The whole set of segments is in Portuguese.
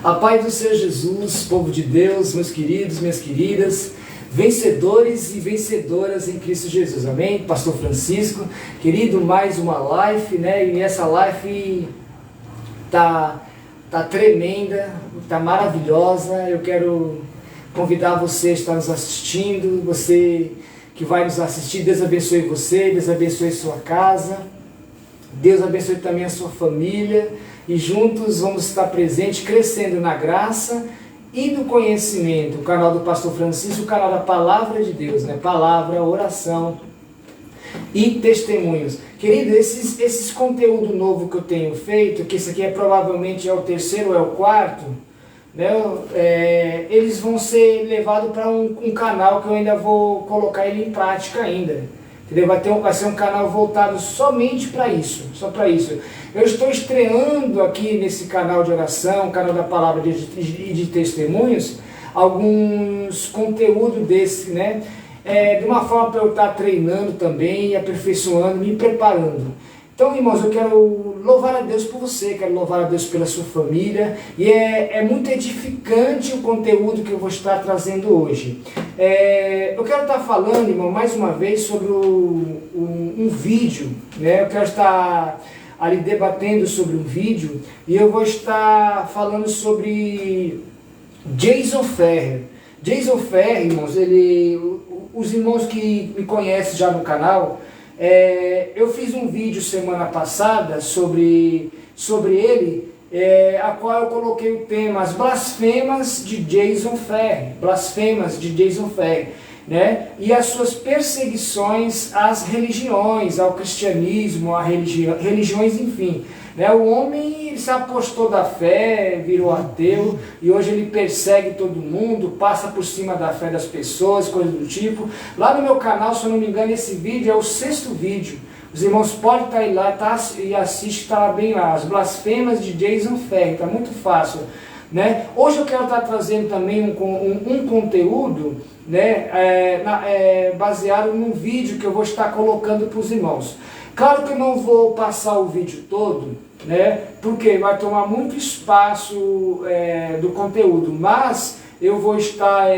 A paz do Senhor Jesus, povo de Deus, meus queridos, minhas queridas, vencedores e vencedoras em Cristo Jesus, amém? Pastor Francisco, querido, mais uma live, né? E essa live tá tremenda, tá maravilhosa. Eu quero convidar você a estar nos assistindo, você que vai nos assistir, Deus abençoe você, Deus abençoe sua casa, Deus abençoe também a sua família. E juntos vamos estar presentes, crescendo na graça e no conhecimento. O canal do Pastor Francisco, o canal da Palavra de Deus, né? Palavra, oração e testemunhos. Querido, esses conteúdo novo que eu tenho feito, que esse aqui provavelmente é o terceiro ou é o quarto, né? Eles vão ser levados para um canal que eu ainda vou colocar ele em prática ainda. Entendeu? Vai ser um canal voltado somente para isso, só para isso. Eu estou estreando aqui nesse canal de oração, canal da palavra e de testemunhos, alguns conteúdos desse, né? De uma forma para eu estar treinando também, aperfeiçoando, me preparando. Então, irmãos, eu quero louvar a Deus por você, quero louvar a Deus pela sua família, e é muito edificante o conteúdo que eu vou estar trazendo hoje. Eu quero estar falando, irmão, mais uma vez sobre um vídeo, né? Eu quero estar ali debatendo sobre um vídeo, e eu vou estar falando sobre Jason Ferrer. Jason Ferrer, irmãos, os irmãos que me conhecem já no canal, eu fiz um vídeo semana passada sobre ele, a qual eu coloquei o tema As Blasfemas de Jason Ferrer, né? E as suas perseguições às religiões, ao cristianismo, a religiões, enfim. Né? O homem se apostou da fé, virou ateu, e hoje ele persegue todo mundo, passa por cima da fé das pessoas, coisas do tipo. Lá no meu canal, se eu não me engano, esse vídeo é o 6º vídeo. Os irmãos podem estar aí lá e assistem, está bem lá, As Blasfemas de Jason Ferrer, está muito fácil. Né? Hoje eu quero estar trazendo também um conteúdo, né, baseado num vídeo que eu vou estar colocando para os irmãos. Claro que eu não vou passar o vídeo todo, né, porque vai tomar muito espaço do conteúdo, mas eu vou estar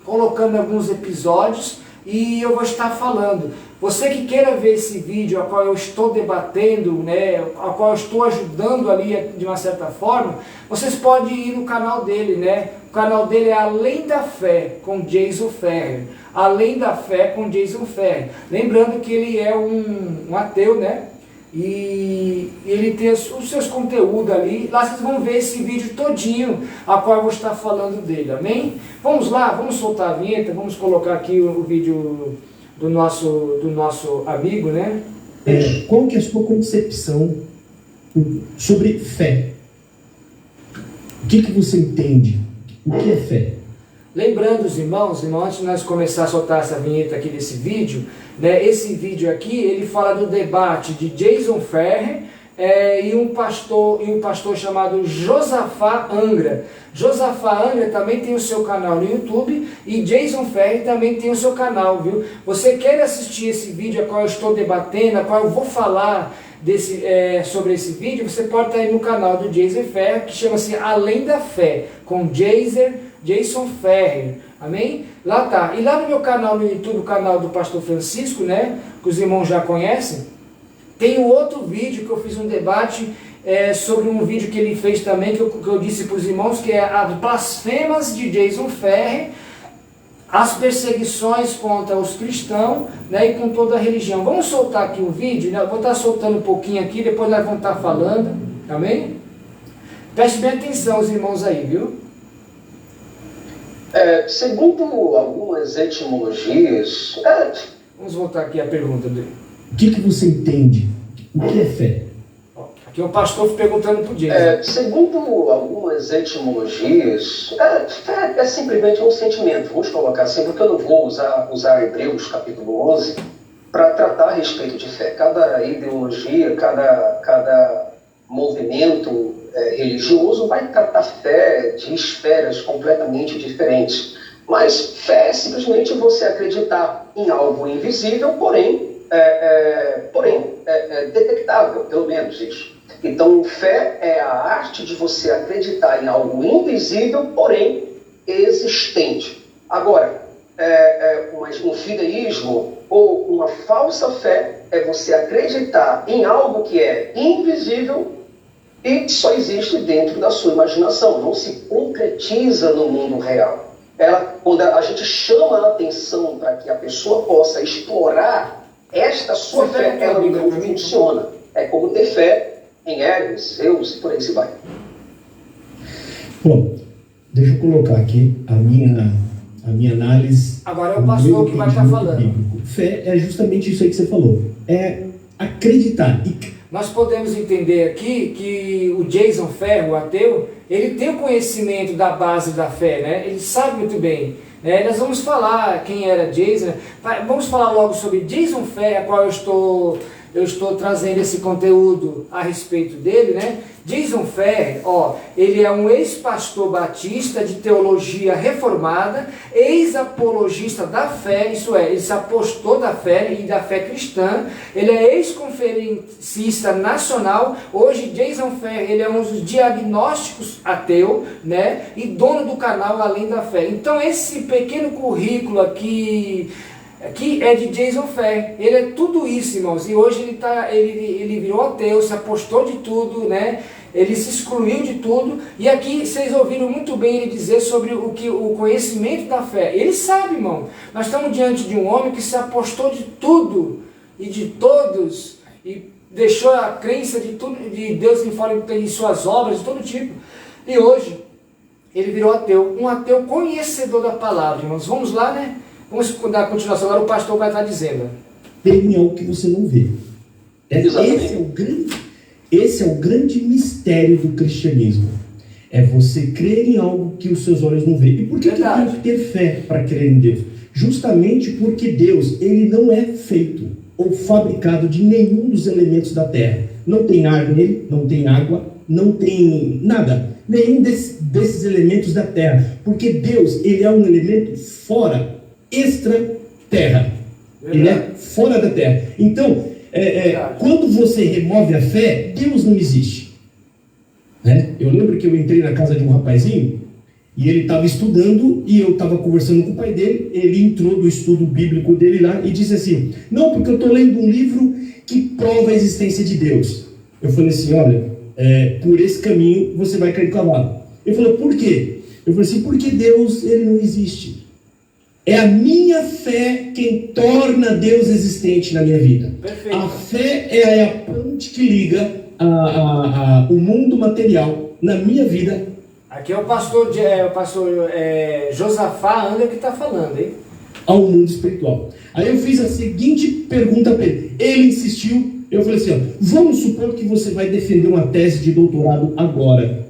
colocando alguns episódios e eu vou estar falando. Você que queira ver esse vídeo a qual eu estou debatendo, né, a qual eu estou ajudando ali de uma certa forma, vocês podem ir no canal dele, né? O canal dele é Além da Fé, com Jason Ferrer. Além da Fé, com Jason Ferrer. Lembrando que ele é um ateu, né? E ele tem os seus conteúdos ali. Lá vocês vão ver esse vídeo todinho, a qual eu vou estar falando dele, amém? Vamos lá, vamos soltar a vinheta, vamos colocar aqui o vídeo do nosso amigo, né? Qual que é a sua concepção sobre fé? O que você entende? O que é fé? Lembrando os irmãos, antes de nós começar a soltar essa vinheta aqui desse vídeo, né, esse vídeo aqui, ele fala do debate de Jason Ferrer e um pastor chamado Josafá Angra. Josafá Angra também tem o seu canal no YouTube e Jason Ferrer também tem o seu canal, viu? Você quer assistir esse vídeo a qual eu estou debatendo, a qual eu vou falar sobre esse vídeo, você pode estar aí no canal do Jason Ferrer, que chama-se Além da Fé, com Jason Ferrer, amém? Lá tá. E lá no meu canal no YouTube, o canal do Pastor Francisco, né, que os irmãos já conhecem, tem um outro vídeo que eu fiz um debate sobre um vídeo que ele fez também, que eu disse para os irmãos, que é As Blasfemas de Jason Ferrer, as perseguições contra os cristãos, né, e com toda a religião. Vamos soltar aqui um vídeo, né? Eu vou estar soltando um pouquinho aqui, depois nós vamos estar falando, amém? Preste bem atenção os irmãos aí, viu? Segundo algumas etimologias... Vamos voltar aqui à pergunta dele. O que você entende? O que é fé? Aqui é um pastor perguntando para o Jason. Segundo algumas etimologias, fé é simplesmente um sentimento. Vamos colocar assim, porque eu não vou usar Hebreus capítulo 11 para tratar a respeito de fé. Cada ideologia, cada movimento religioso vai tratar fé de esferas completamente diferentes. Mas fé é simplesmente você acreditar em algo invisível, porém detectável, pelo menos isso. Então, fé é a arte de você acreditar em algo invisível, porém existente. Agora, mas um fideísmo ou uma falsa fé é você acreditar em algo que é invisível e só existe dentro da sua imaginação, não se concretiza no mundo real. Quando a gente chama a atenção para que a pessoa possa explorar esta sua fé, ela não funciona. É como ter fé em Hermes, Zeus e por aí se vai. Bom, deixa eu colocar aqui a minha análise. Agora é o pastor que vai estar falando. Bíblico. Fé é justamente isso aí que você falou. É acreditar. Nós podemos entender aqui que o Jason Ferro, o ateu, ele tem o conhecimento da base da fé, né? Ele sabe muito bem. Né? Nós vamos falar quem era Jason. Vamos falar logo sobre Jason Ferro, a qual eu estou trazendo esse conteúdo a respeito dele, né? Jason Ferro, ele é um ex-pastor batista de teologia reformada, ex-apologista da fé, isso é, ele se apostou da fé e da fé cristã, ele é ex-conferencista nacional, hoje Jason Ferro, ele é um dos diagnósticos ateu, né? E dono do canal Além da Fé. Então esse pequeno currículo aqui é de Jason Ferro. Ele é tudo isso, irmãos. E hoje ele virou ateu, se apostou de tudo, né? Ele se excluiu de tudo. E aqui vocês ouviram muito bem ele dizer sobre o conhecimento da fé. Ele sabe, irmão. Nós estamos diante de um homem que se apostou de tudo e de todos e deixou a crença de tudo, de Deus em fora de suas obras, de todo tipo. E hoje ele virou ateu, um ateu conhecedor da palavra, irmãos. Vamos lá, né? Vamos dar continuação, agora o pastor vai estar dizendo. Tem algo que você não vê. Esse é o grande mistério do cristianismo. É você crer em algo que os seus olhos não veem. E por que eu tenho que ter fé para crer em Deus? Justamente porque Deus, ele não é feito ou fabricado de nenhum dos elementos da terra. Não tem ar nele, não tem água, não tem nada. Nenhum desses elementos da terra. Porque Deus, ele é um elemento fora, extra-terra. Ele é fora da terra. Então, quando você remove a fé, Deus não existe. Né? Eu lembro que eu entrei na casa de um rapazinho e ele estava estudando e eu estava conversando com o pai dele. Ele entrou do estudo bíblico dele lá e disse assim: não, porque eu estou lendo um livro que prova a existência de Deus. Eu falei assim: olha, por esse caminho você vai cair do cavalo. Ele falou: por quê? Eu falei assim: porque Deus, ele não existe. É a minha fé quem torna Deus existente na minha vida. Perfeito. A fé é a ponte que liga o mundo material na minha vida. Aqui é o pastor Josafá Anga que está falando, hein? Ao mundo espiritual. Aí eu fiz a seguinte pergunta para ele. Ele insistiu. Eu falei assim: vamos supor que você vai defender uma tese de doutorado agora.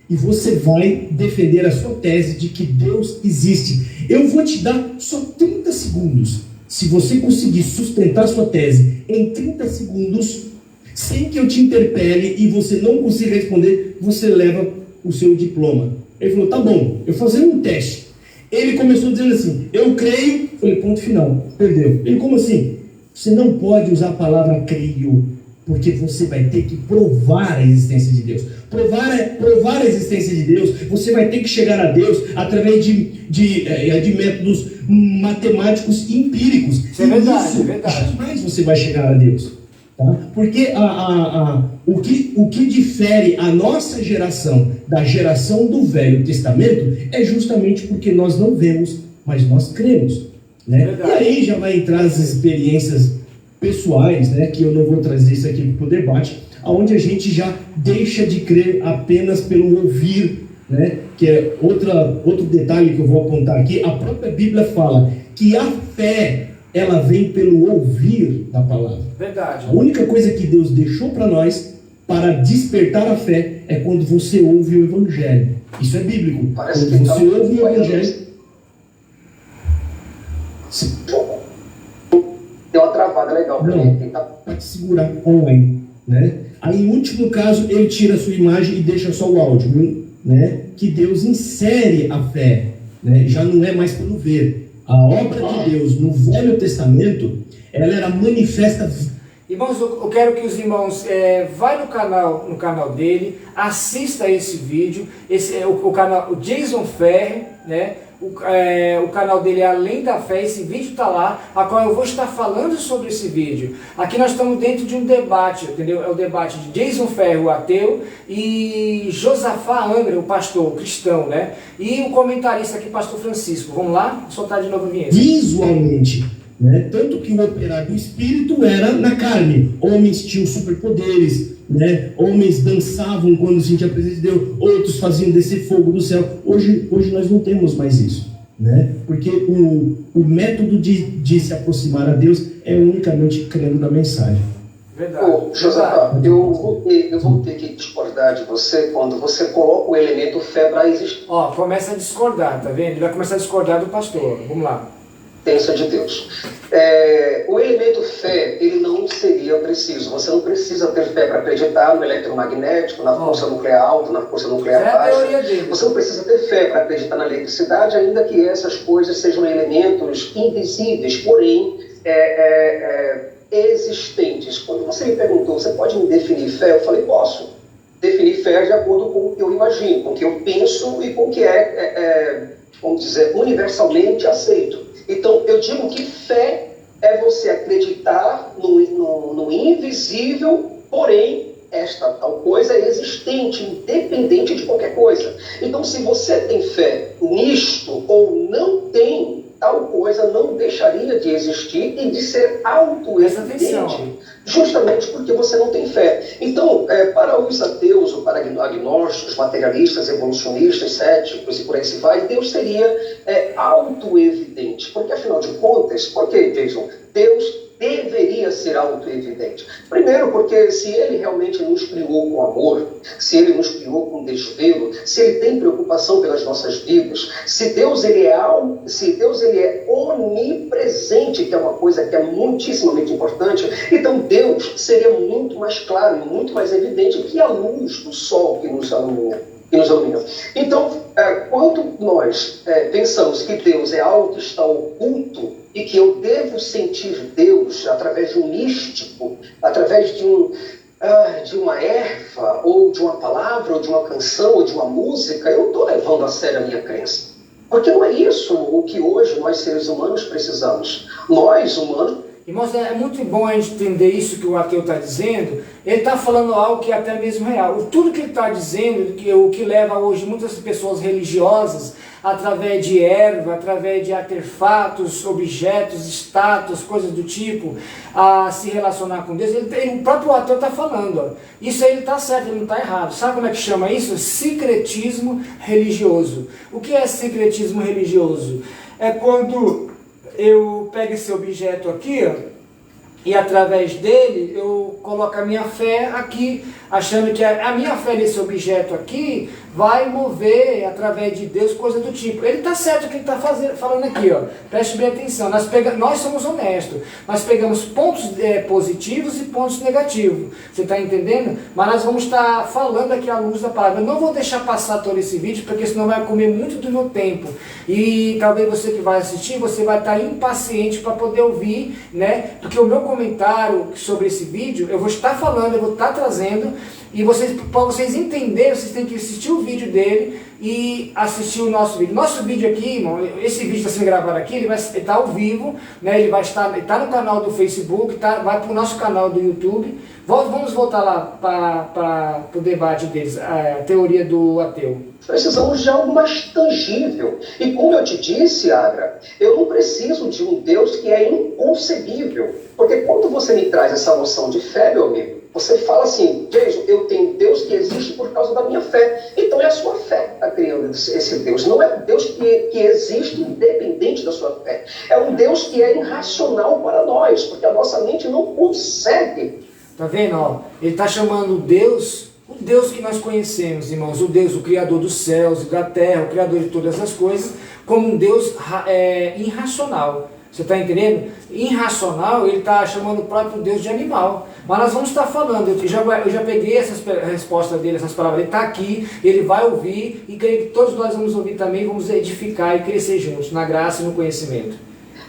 E você vai defender a sua tese de que Deus existe. Eu vou te dar só 30 segundos. Se você conseguir sustentar a sua tese em 30 segundos, sem que eu te interpele e você não consiga responder, você leva o seu diploma. Ele falou: tá bom, eu vou fazer um teste. Ele começou dizendo assim: eu creio. Eu falei: ponto final, perdeu. Ele: como assim? Você não pode usar a palavra creio, porque você vai ter que provar a existência de Deus. Provar a existência de Deus, você vai ter que chegar a Deus através de métodos matemáticos empíricos. Isso é verdade, é verdade. Jamais você vai chegar a Deus. Tá? Porque o que difere a nossa geração da geração do Velho Testamento é justamente porque nós não vemos, mas nós cremos. Né? E aí já vai entrar as experiências pessoais, né, que eu não vou trazer isso aqui para o debate, onde a gente já deixa de crer apenas pelo ouvir, né, que é outro detalhe que eu vou apontar aqui. A própria Bíblia fala que a fé, ela vem pelo ouvir da palavra. Verdade. A única coisa que Deus deixou para nós para despertar a fé é quando você ouve o Evangelho. Isso é bíblico. Parece quando você ouve o Evangelho... Deu uma travada legal para ele. Para te segurar online, né? Aí, em último caso, ele tira a sua imagem e deixa só o áudio, né? Que Deus insere a fé, né? Já não é mais pelo ver. A obra de Deus no Velho Testamento, ela era manifesta Irmãos, eu quero que os irmãos vai no canal dele, assista esse vídeo, o canal o Jason Ferrer, né? O canal dele é Além da Fé, esse vídeo está lá, a qual eu vou estar falando sobre esse vídeo. Aqui nós estamos dentro de um debate, entendeu? É o debate de Jason Ferrer, o ateu, e Josafá Angra, o pastor cristão, né? E o comentarista aqui, pastor Francisco. Vamos lá? Soltar de novo a vinheta. Visualmente, né? Tanto que o operar do espírito era na carne. Homens tinham superpoderes, né? Homens dançavam quando sentiam a presença de Deus, outros faziam descer fogo do céu. Hoje nós não temos mais isso, né? Porque o método de se aproximar a Deus é unicamente crendo na mensagem. Verdade. Josafá, eu vou ter que discordar de você quando você coloca o elemento fé para existir. Ó, começa a discordar, tá vendo? Ele vai começar a discordar do pastor. Vamos lá. Pensa de Deus. O elemento fé, ele não seria preciso. Você não precisa ter fé para acreditar no eletromagnético, na força nuclear alta, na força nuclear baixa. Você não precisa ter fé para acreditar na eletricidade, ainda que essas coisas sejam elementos invisíveis, porém existentes. Quando você me perguntou, você pode me definir fé? Eu falei, posso. Definir fé de acordo com o que eu imagino, com o que eu penso e com o que vamos dizer, universalmente aceito. Então, eu digo que fé é você acreditar no invisível, porém, esta tal coisa é existente, independente de qualquer coisa. Então, se você tem fé nisto ou não tem, tal coisa não deixaria de existir e de ser autoevidente, justamente porque você não tem fé. Então, para os ateus, ou para agnósticos, materialistas, evolucionistas, céticos e por aí se vai, Deus seria autoevidente. Porque, afinal de contas, por que, Jason? Deus deveria ser autoevidente. Primeiro, porque se ele realmente nos criou com amor, se ele nos criou com desvelo, se ele tem preocupação pelas nossas vidas, se Deus ele é onipresente, que é uma coisa que é muitíssimamente importante, então Deus seria muito mais claro e muito mais evidente que a luz do sol que nos ilumina. Então, quando nós pensamos que Deus é algo que está oculto e que eu devo sentir Deus através de um místico, através de uma erva, ou de uma palavra, ou de uma canção, ou de uma música, eu estou levando a sério a minha crença. Porque não é isso o que hoje nós seres humanos precisamos. Nós, humanos... Irmãos, é muito bom a gente entender isso que o ateu está dizendo. Ele está falando algo que é até mesmo real. Tudo que ele está dizendo, o que leva hoje muitas pessoas religiosas, através de erva, através de artefatos, objetos, estátuas, coisas do tipo, a se relacionar com Deus, o próprio ateu está falando. Ó. Isso aí ele está certo, ele não está errado. Sabe como é que chama isso? Secretismo religioso. O que é secretismo religioso? É quando eu pego esse objeto aqui, ó, e através dele eu coloco a minha fé aqui, achando que a minha fé nesse objeto aqui vai mover através de Deus, coisa do tipo. Ele está certo o que ele está falando aqui, ó. Preste bem atenção. Nós somos honestos. Nós pegamos pontos positivos e pontos negativos. Você está entendendo? Mas nós vamos estar falando aqui à luz da palavra. Eu não vou deixar passar todo esse vídeo, porque senão vai comer muito do meu tempo. E talvez você que vai assistir, você vai estar impaciente para poder ouvir, né? Porque o meu comentário sobre esse vídeo, eu vou estar falando, eu vou estar trazendo. E para vocês entenderem, vocês têm que assistir o vídeo dele e assistir o nosso vídeo. Nosso vídeo aqui, irmão, esse vídeo está sendo gravado aqui, ele vai estar ao vivo, né? Ele está no canal do Facebook, vai para o nosso canal do YouTube. Vamos voltar lá para o debate deles, a teoria do ateu. Precisamos de algo mais tangível. E como eu te disse, Agra, eu não preciso de um Deus que é inconcebível. Porque quando você me traz essa noção de fé, meu amigo, você fala assim, Jason, eu tenho Deus que existe por causa da minha fé. Então é a sua fé que está criando esse Deus. Não é um Deus que existe independente da sua fé. É um Deus que é irracional para nós, porque a nossa mente não consegue. Tá vendo? Ó, ele está chamando Deus, o Deus que nós conhecemos, irmãos, o Deus, o Criador dos céus e da terra, o Criador de todas as coisas, como um Deus irracional. Você está entendendo? Irracional, ele está chamando o próprio Deus de animal. Mas nós vamos estar falando, eu já peguei a resposta dele, essas palavras, ele está aqui, ele vai ouvir, e creio que todos nós vamos ouvir também, vamos edificar e crescer juntos, na graça e no conhecimento.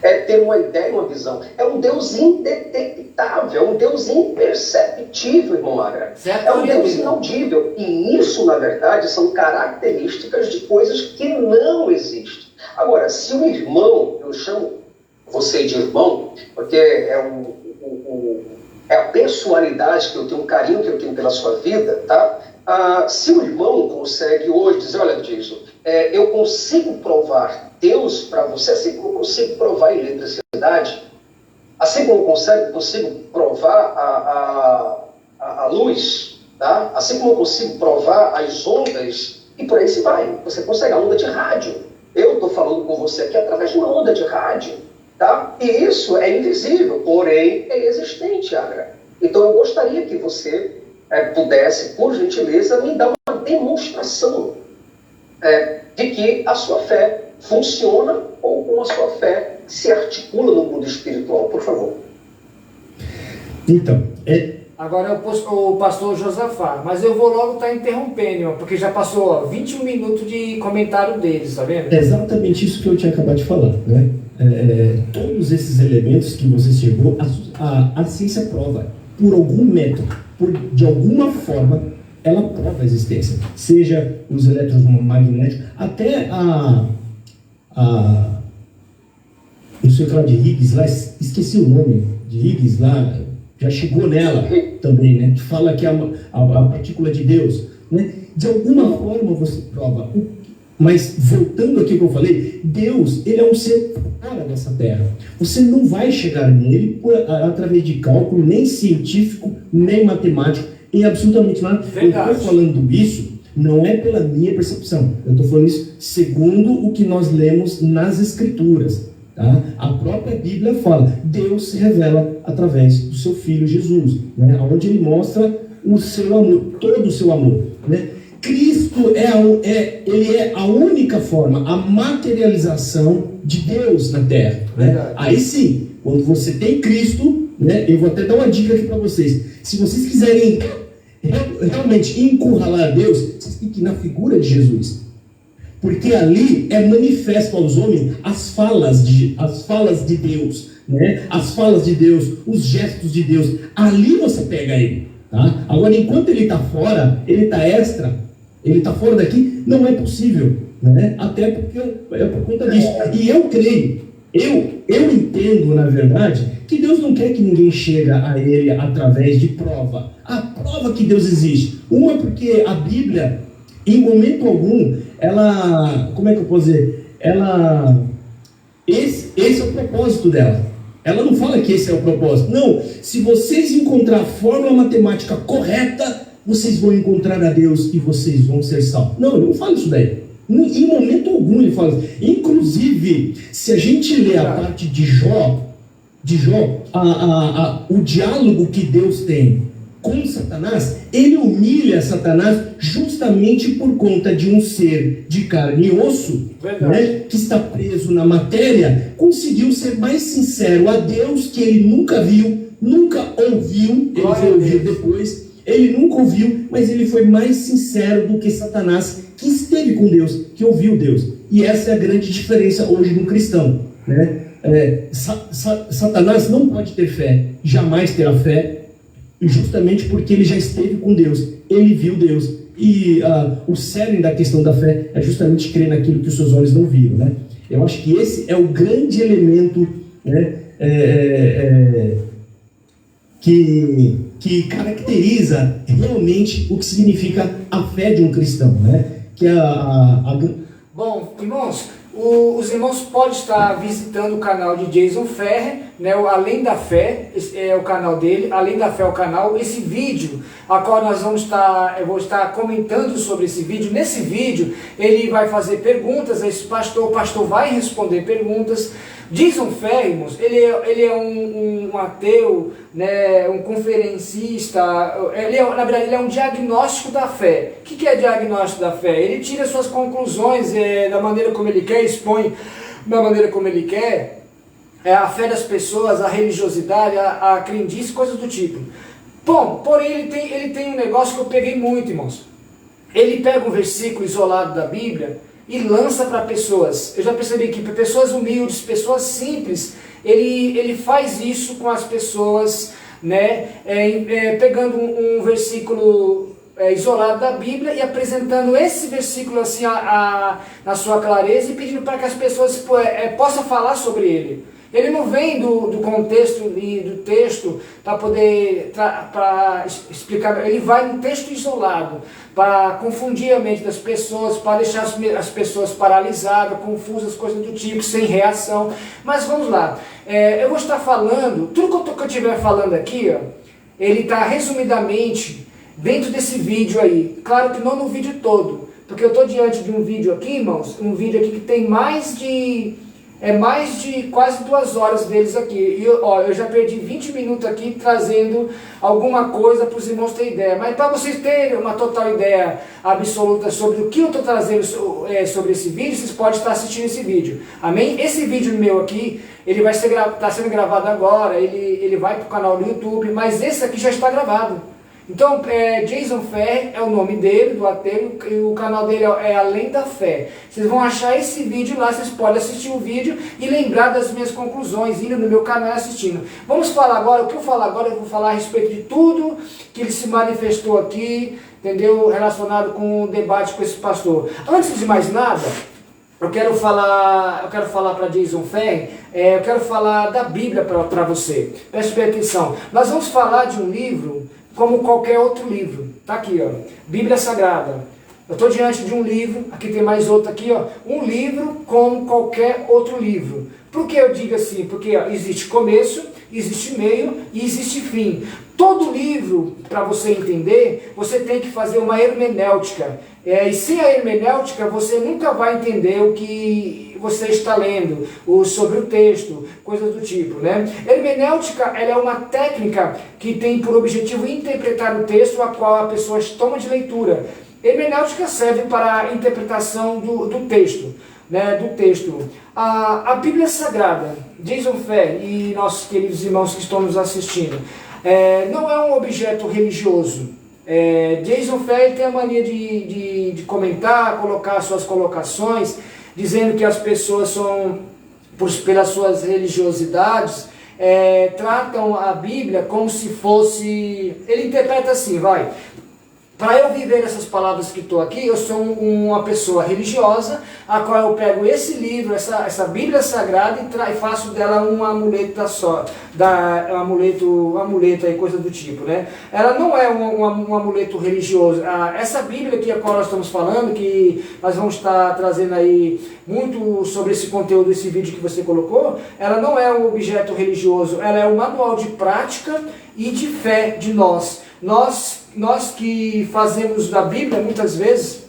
é ter uma ideia, uma visão. É um Deus indetectável, é um Deus imperceptível, irmão Agra. É um Deus inaudível. E isso, na verdade, são características de coisas que não existem. Agora, se o irmão, eu chamo você de irmão, porque é a personalidade que eu tenho, um carinho que eu tenho pela sua vida, tá? Se o irmão consegue hoje dizer, olha, Jason, eu consigo provar Deus para você, assim como eu consigo provar a eletricidade, assim como eu consigo provar a luz, tá? Assim como eu consigo provar as ondas, e por aí se vai. Você consegue a onda de rádio. Eu estou falando com você aqui através de uma onda de rádio, tá? E isso é invisível, porém é existente, Agra. Então eu gostaria que você pudesse, por gentileza, me dar uma demonstração de que a sua fé funciona ou como a sua fé se articula no mundo espiritual, por favor. Então, agora é o pastor Josafá, mas eu vou logo estar interrompendo, porque já passou 21 minutos de comentário deles, tá vendo? É exatamente isso que eu tinha acabado de falar, né? Todos esses elementos que você chegou, a ciência prova, por algum método, de alguma forma, ela prova a existência. Seja os eletromagnéticos, até não sei o que lá de Higgs, lá, esqueci o nome de Higgs lá, já chegou nela também, né? Que fala que é a partícula de Deus, né? De alguma forma você prova. Mas voltando aqui que eu falei, Deus, ele é um ser fora dessa terra. Você não vai chegar nele através de cálculo, nem científico, nem matemático, em absolutamente nada. Verdade. Eu estou falando isso não é pela minha percepção. Eu estou falando isso segundo o que nós lemos nas Escrituras. Tá? A própria Bíblia fala, Deus se revela através do seu Filho Jesus, né? Onde ele mostra o seu amor, todo o seu amor, né? Cristo ele é a única forma, a materialização de Deus na Terra, né? Aí sim, quando você tem Cristo, né? Eu vou até dar uma dica aqui para vocês. Se vocês quiserem realmente encurralar Deus, vocês têm que ir na figura de Jesus. Porque ali é manifesto aos homens as falas de Deus, né? As falas de Deus, os gestos de Deus. Ali você pega ele, tá? Agora, enquanto ele está fora, ele está extra, ele está fora daqui, não é possível, né? Até porque é por conta disso. E eu creio, eu entendo, na verdade, que Deus não quer que ninguém chegue a ele através de prova. A prova que Deus existe. Uma, porque a Bíblia, em momento algum, ela, como é que eu posso dizer? Esse é o propósito dela. Ela não fala que esse é o propósito. Não, se vocês encontrar a fórmula matemática correta, vocês vão encontrar a Deus e vocês vão ser salvos. Não, ele não fala isso daí. Em momento algum ele fala isso. Inclusive, se a gente ler a parte de Jó, o diálogo que Deus tem com Satanás, ele humilha Satanás justamente por conta de um ser de carne e osso, né, que está preso na matéria, conseguiu ser mais sincero a Deus, que ele nunca viu, nunca ouviu, ele foi ouvir depois, ele nunca ouviu, mas ele foi mais sincero do que Satanás, que esteve com Deus, que ouviu Deus. E essa é a grande diferença hoje do cristão, né? Satanás não pode ter fé, jamais terá fé, justamente porque ele já esteve com Deus, ele viu Deus, e o cerne da questão da fé é justamente crer naquilo que os seus olhos não viram, né? Eu acho que esse é o grande elemento, né, que caracteriza realmente o que significa a fé de um cristão, né? Que Bom, irmãos, os irmãos podem estar visitando o canal de Jason Ferrer, né, o Além da Fé, é o canal dele, Além da Fé é o canal. Esse vídeo, a qual eu vou estar comentando sobre esse vídeo. Nesse vídeo, ele vai fazer perguntas, o pastor vai responder perguntas. Jason Ferrer, irmãos, ele é um ateu, né, um conferencista, na verdade ele é um diagnóstico da fé. O que é diagnóstico da fé? Ele tira suas conclusões da maneira como ele quer, expõe da maneira como ele quer, a fé das pessoas, a religiosidade, a crendice, coisas do tipo. Bom, porém ele tem um negócio que eu peguei muito, irmãos. Ele pega um versículo isolado da Bíblia e lança para pessoas. Eu já percebi que para pessoas humildes, pessoas simples, ele faz isso com as pessoas, né, pegando um versículo isolado da Bíblia e apresentando esse versículo assim na sua clareza e pedindo para que as pessoas possam falar sobre ele. Ele não vem do contexto e do texto para poder explicar, ele vai num texto isolado para confundir a mente das pessoas, para deixar as pessoas paralisadas, confusas, coisas do tipo, sem reação. Mas vamos lá, eu vou estar falando, tudo que eu estiver falando aqui, ó, ele está resumidamente dentro desse vídeo aí. Claro que não no vídeo todo, porque eu estou diante de um vídeo aqui, irmãos, um vídeo aqui que tem mais de quase 2 horas deles aqui. E eu já perdi 20 minutos aqui trazendo alguma coisa para os irmãos terem ideia. Mas para vocês terem uma total ideia absoluta sobre o que eu estou trazendo sobre esse vídeo, vocês podem estar assistindo esse vídeo. Amém? Esse vídeo meu aqui, ele vai estar sendo gravado agora, ele vai para o canal do YouTube, mas esse aqui já está gravado. Então, Jason Ferrer é o nome dele, do ateu, e o canal dele é Além da Fé. Vocês vão achar esse vídeo lá, vocês podem assistir o vídeo e lembrar das minhas conclusões, indo no meu canal assistindo. Vamos falar agora, o que eu falo agora, eu vou falar a respeito de tudo que ele se manifestou aqui, entendeu? Relacionado com o debate com esse pastor. Antes de mais nada, eu quero falar para Jason Ferrer, eu quero falar da Bíblia para você. Preste bem atenção. Nós vamos falar de um livro como qualquer outro livro. Tá aqui, ó, Bíblia Sagrada. Eu estou diante de um livro, aqui tem mais outro aqui, ó, um livro como qualquer outro livro. Por que eu digo assim? Porque ó, existe começo, existe meio e existe fim. Todo livro, para você entender, você tem que fazer uma hermenêutica. E sem a hermenêutica, você nunca vai entender o que você está lendo, sobre o texto, coisas do tipo, né? Hermenêutica, ela é uma técnica que tem por objetivo interpretar o texto a qual a pessoa toma de leitura. Hermenêutica serve para a interpretação do texto, né? Do texto. A Bíblia Sagrada, Jason Ferrer e nossos queridos irmãos que estão nos assistindo, não é um objeto religioso. Jason Ferrer tem a mania de comentar, colocar suas colocações, dizendo que as pessoas são, pelas suas religiosidades, tratam a Bíblia como se fosse... Ele interpreta assim, para eu viver essas palavras que estou aqui, eu sou uma pessoa religiosa, a qual eu pego esse livro, essa Bíblia Sagrada e faço dela um amuleto um amuleto aí, coisa do tipo, né? Ela não é um amuleto religioso. Essa Bíblia aqui a qual nós estamos falando, que nós vamos estar trazendo aí muito sobre esse conteúdo, esse vídeo que você colocou, ela não é um objeto religioso, ela é um manual de prática e de fé de nós. Nós que fazemos da Bíblia, muitas vezes,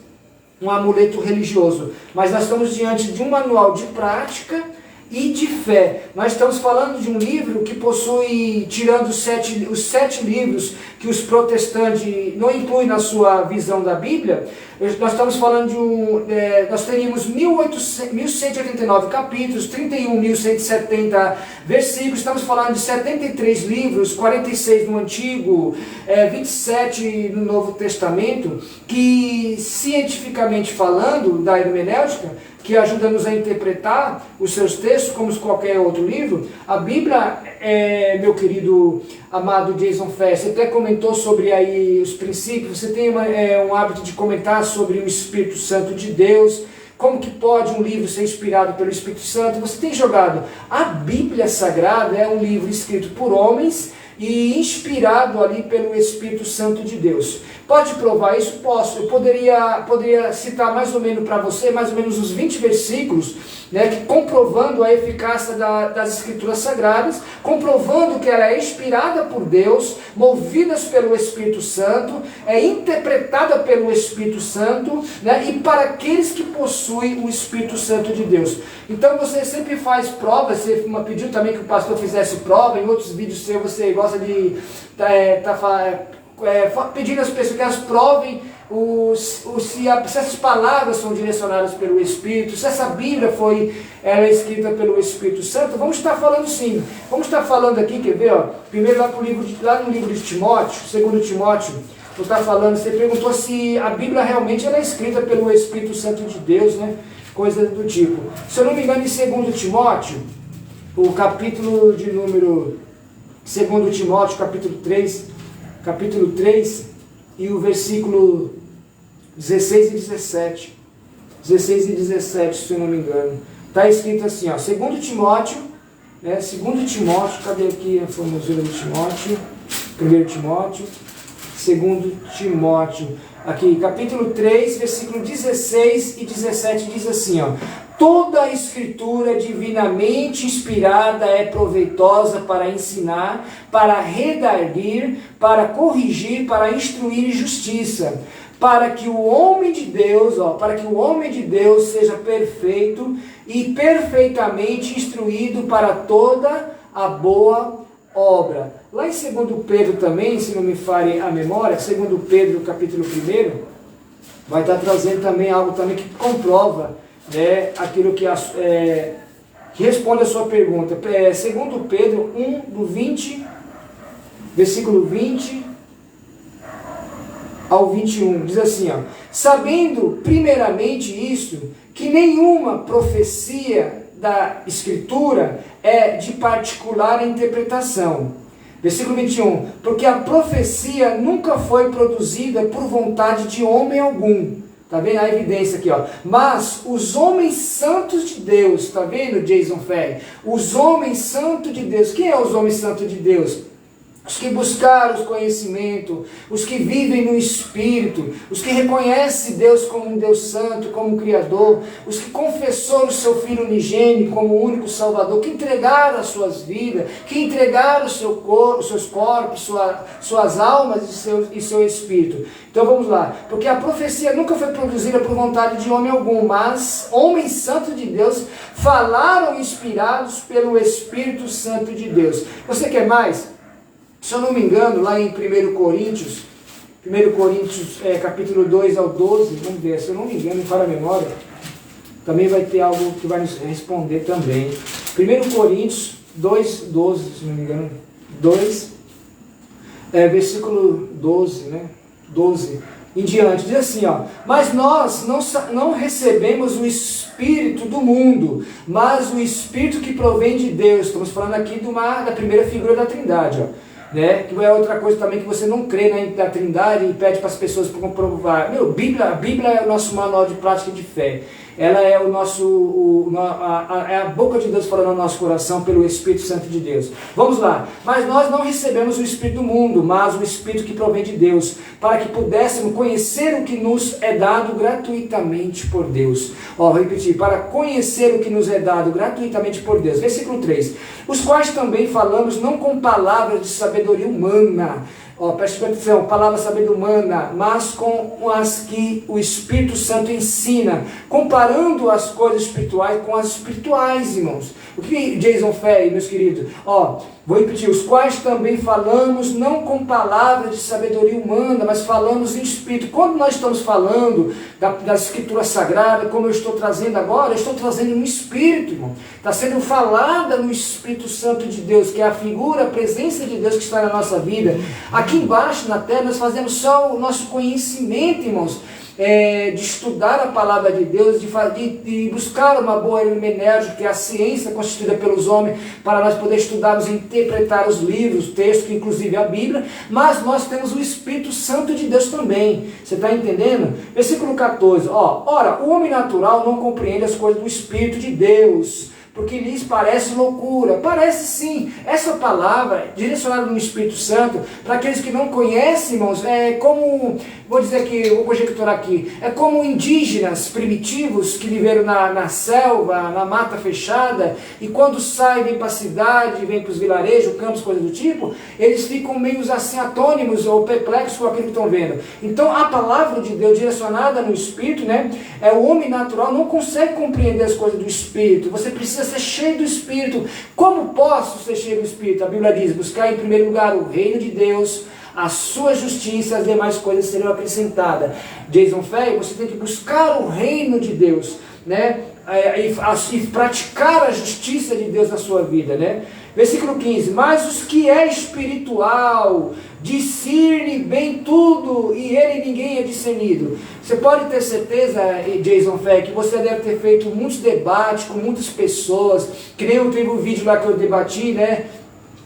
um amuleto religioso, mas nós estamos diante de um manual de prática e de fé. Nós estamos falando de um livro que possui, tirando os sete livros que os protestantes não incluem na sua visão da Bíblia, nós estamos falando de nós teríamos 1189 capítulos, 31.170 versículos, estamos falando de 73 livros, 46 no Antigo, 27 no Novo Testamento, que cientificamente falando, da hermenêutica, que ajuda-nos a interpretar os seus textos como qualquer outro livro. A Bíblia, meu querido amado Jason Ferrer, você até comentou sobre aí os princípios, você tem um hábito de comentar sobre o Espírito Santo de Deus, como que pode um livro ser inspirado pelo Espírito Santo. Você tem jogado. A Bíblia Sagrada é um livro escrito por homens e inspirado ali pelo Espírito Santo de Deus. Pode provar isso? Posso. Eu poderia citar mais ou menos para você, mais ou menos uns 20 versículos, né, que comprovando a eficácia das Escrituras Sagradas, comprovando que ela é inspirada por Deus, movidas pelo Espírito Santo, é interpretada pelo Espírito Santo, né, e para aqueles que possuem o Espírito Santo de Deus. Então você sempre faz provas, você pediu também que o pastor fizesse prova, em outros vídeos seus você gosta de pedindo às pessoas que elas provem se essas palavras são direcionadas pelo Espírito, se essa Bíblia é escrita pelo Espírito Santo. Vamos estar falando sim, vamos estar falando aqui, quer ver, ó, primeiro lá no livro de Timóteo, 2 Timóteo, está falando, você perguntou se a Bíblia realmente ela é escrita pelo Espírito Santo de Deus, né? Coisa do tipo. Se eu não me engano, em 2 Timóteo, o capítulo de número 2 Timóteo, capítulo 3, e o versículo 16 e 17. 16 e 17, se eu não me engano. Está escrito assim, ó, 2 Timóteo, né? 2 Timóteo, cadê aqui a formosura de Timóteo? 1 Timóteo, 2 Timóteo, aqui, capítulo 3, versículo 16 e 17, diz assim, ó: toda a escritura divinamente inspirada é proveitosa para ensinar, para redarguir, para corrigir, para instruir em justiça, para que o homem de Deus, seja perfeito e perfeitamente instruído para toda a boa obra. Lá em 2 Pedro também, se não me falhe a memória, 2 Pedro capítulo 1, vai estar trazendo também algo também que comprova, né, aquilo que responde a sua pergunta. 2 Pedro 1, do 20, versículo 20 ao 21, diz assim, ó: sabendo primeiramente isto, que nenhuma profecia da Escritura é de particular interpretação. Versículo 21, porque a profecia nunca foi produzida por vontade de homem algum. Está vendo a evidência aqui, ó? Mas os homens santos de Deus, está vendo, Jason Ferry? Os homens santos de Deus. Quem é os homens santos de Deus? Os que buscaram o conhecimento, os que vivem no Espírito, os que reconhecem Deus como um Deus santo, como um Criador, os que confessaram o seu Filho unigênito como o único Salvador, que entregaram as suas vidas, que entregaram os seus corpos, suas almas e seu Espírito. Então vamos lá, porque a profecia nunca foi produzida por vontade de homem algum, mas homens santos de Deus falaram inspirados pelo Espírito Santo de Deus. Você quer mais? Se eu não me engano, lá em 1 Coríntios, capítulo 2 ao 12, vamos ver, se eu não me engano, para a memória, também vai ter algo que vai nos responder também. 1 Coríntios 2, 12, se não me engano, 2, versículo 12, né? 12 em diante, diz assim, ó: mas nós não recebemos o Espírito do mundo, mas o Espírito que provém de Deus. Estamos falando aqui da primeira figura da Trindade, ó. Né? Que é outra coisa também, que você não crê na Trindade e pede para as pessoas para comprovar. A Bíblia é o nosso manual de prática de fé. Ela é é a boca de Deus falando no nosso coração pelo Espírito Santo de Deus. Vamos lá. Mas nós não recebemos o Espírito do mundo, mas o Espírito que provém de Deus, para que pudéssemos conhecer o que nos é dado gratuitamente por Deus. Ó, vou repetir: para conhecer o que nos é dado gratuitamente por Deus. Versículo 3. Os quais também falamos não com palavras de sabedoria humana. Ó, preste atenção, palavra sabedoria humana, mas com as que o Espírito Santo ensina, comparando as coisas espirituais com as espirituais, irmãos. O que Jason Ferry, meus queridos? Ó, vou repetir: os quais também falamos não com palavras de sabedoria humana, mas falamos em Espírito. Quando nós estamos falando da Escritura Sagrada, como eu estou trazendo agora, eu estou trazendo no Espírito, irmão. Está sendo falada no Espírito Santo de Deus, que é a figura, a presença de Deus que está na nossa vida. Aqui embaixo na terra nós fazemos só o nosso conhecimento, irmãos, de estudar a palavra de Deus, de buscar uma boa hermenêutica, que é a ciência constituída pelos homens, para nós poder estudarmos e interpretar os livros, textos, que inclusive é a Bíblia. Mas nós temos o Espírito Santo de Deus também. Você está entendendo? Versículo 14, ó: ora, o homem natural não compreende as coisas do Espírito de Deus, porque lhes parece loucura. Parece sim. Essa palavra, direcionada no Espírito Santo, para aqueles que não conhecem, irmãos, é como, vou dizer aqui, vou conjecturar aqui, é como indígenas primitivos que viveram na selva, na mata fechada, e quando saem, vêm para a cidade, vêm para os vilarejos, campos, coisas do tipo, eles ficam meio assim atônimos ou perplexos com aquilo que estão vendo. Então a palavra de Deus direcionada no Espírito, né, o homem natural não consegue compreender as coisas do Espírito. Você precisa ser cheio do Espírito. Como posso ser cheio do Espírito? A Bíblia diz: buscar em primeiro lugar o reino de Deus, a sua justiça, as demais coisas serão acrescentadas. Jason Ferry, você tem que buscar o reino de Deus, né? E praticar a justiça de Deus na sua vida, né? Versículo 15: mas os que é espiritual, discerne bem tudo e ele e ninguém é discernido. Você pode ter certeza, Jason Fé, que você deve ter feito muitos debates com muitas pessoas, que nem eu teve um vídeo lá que eu debati, né,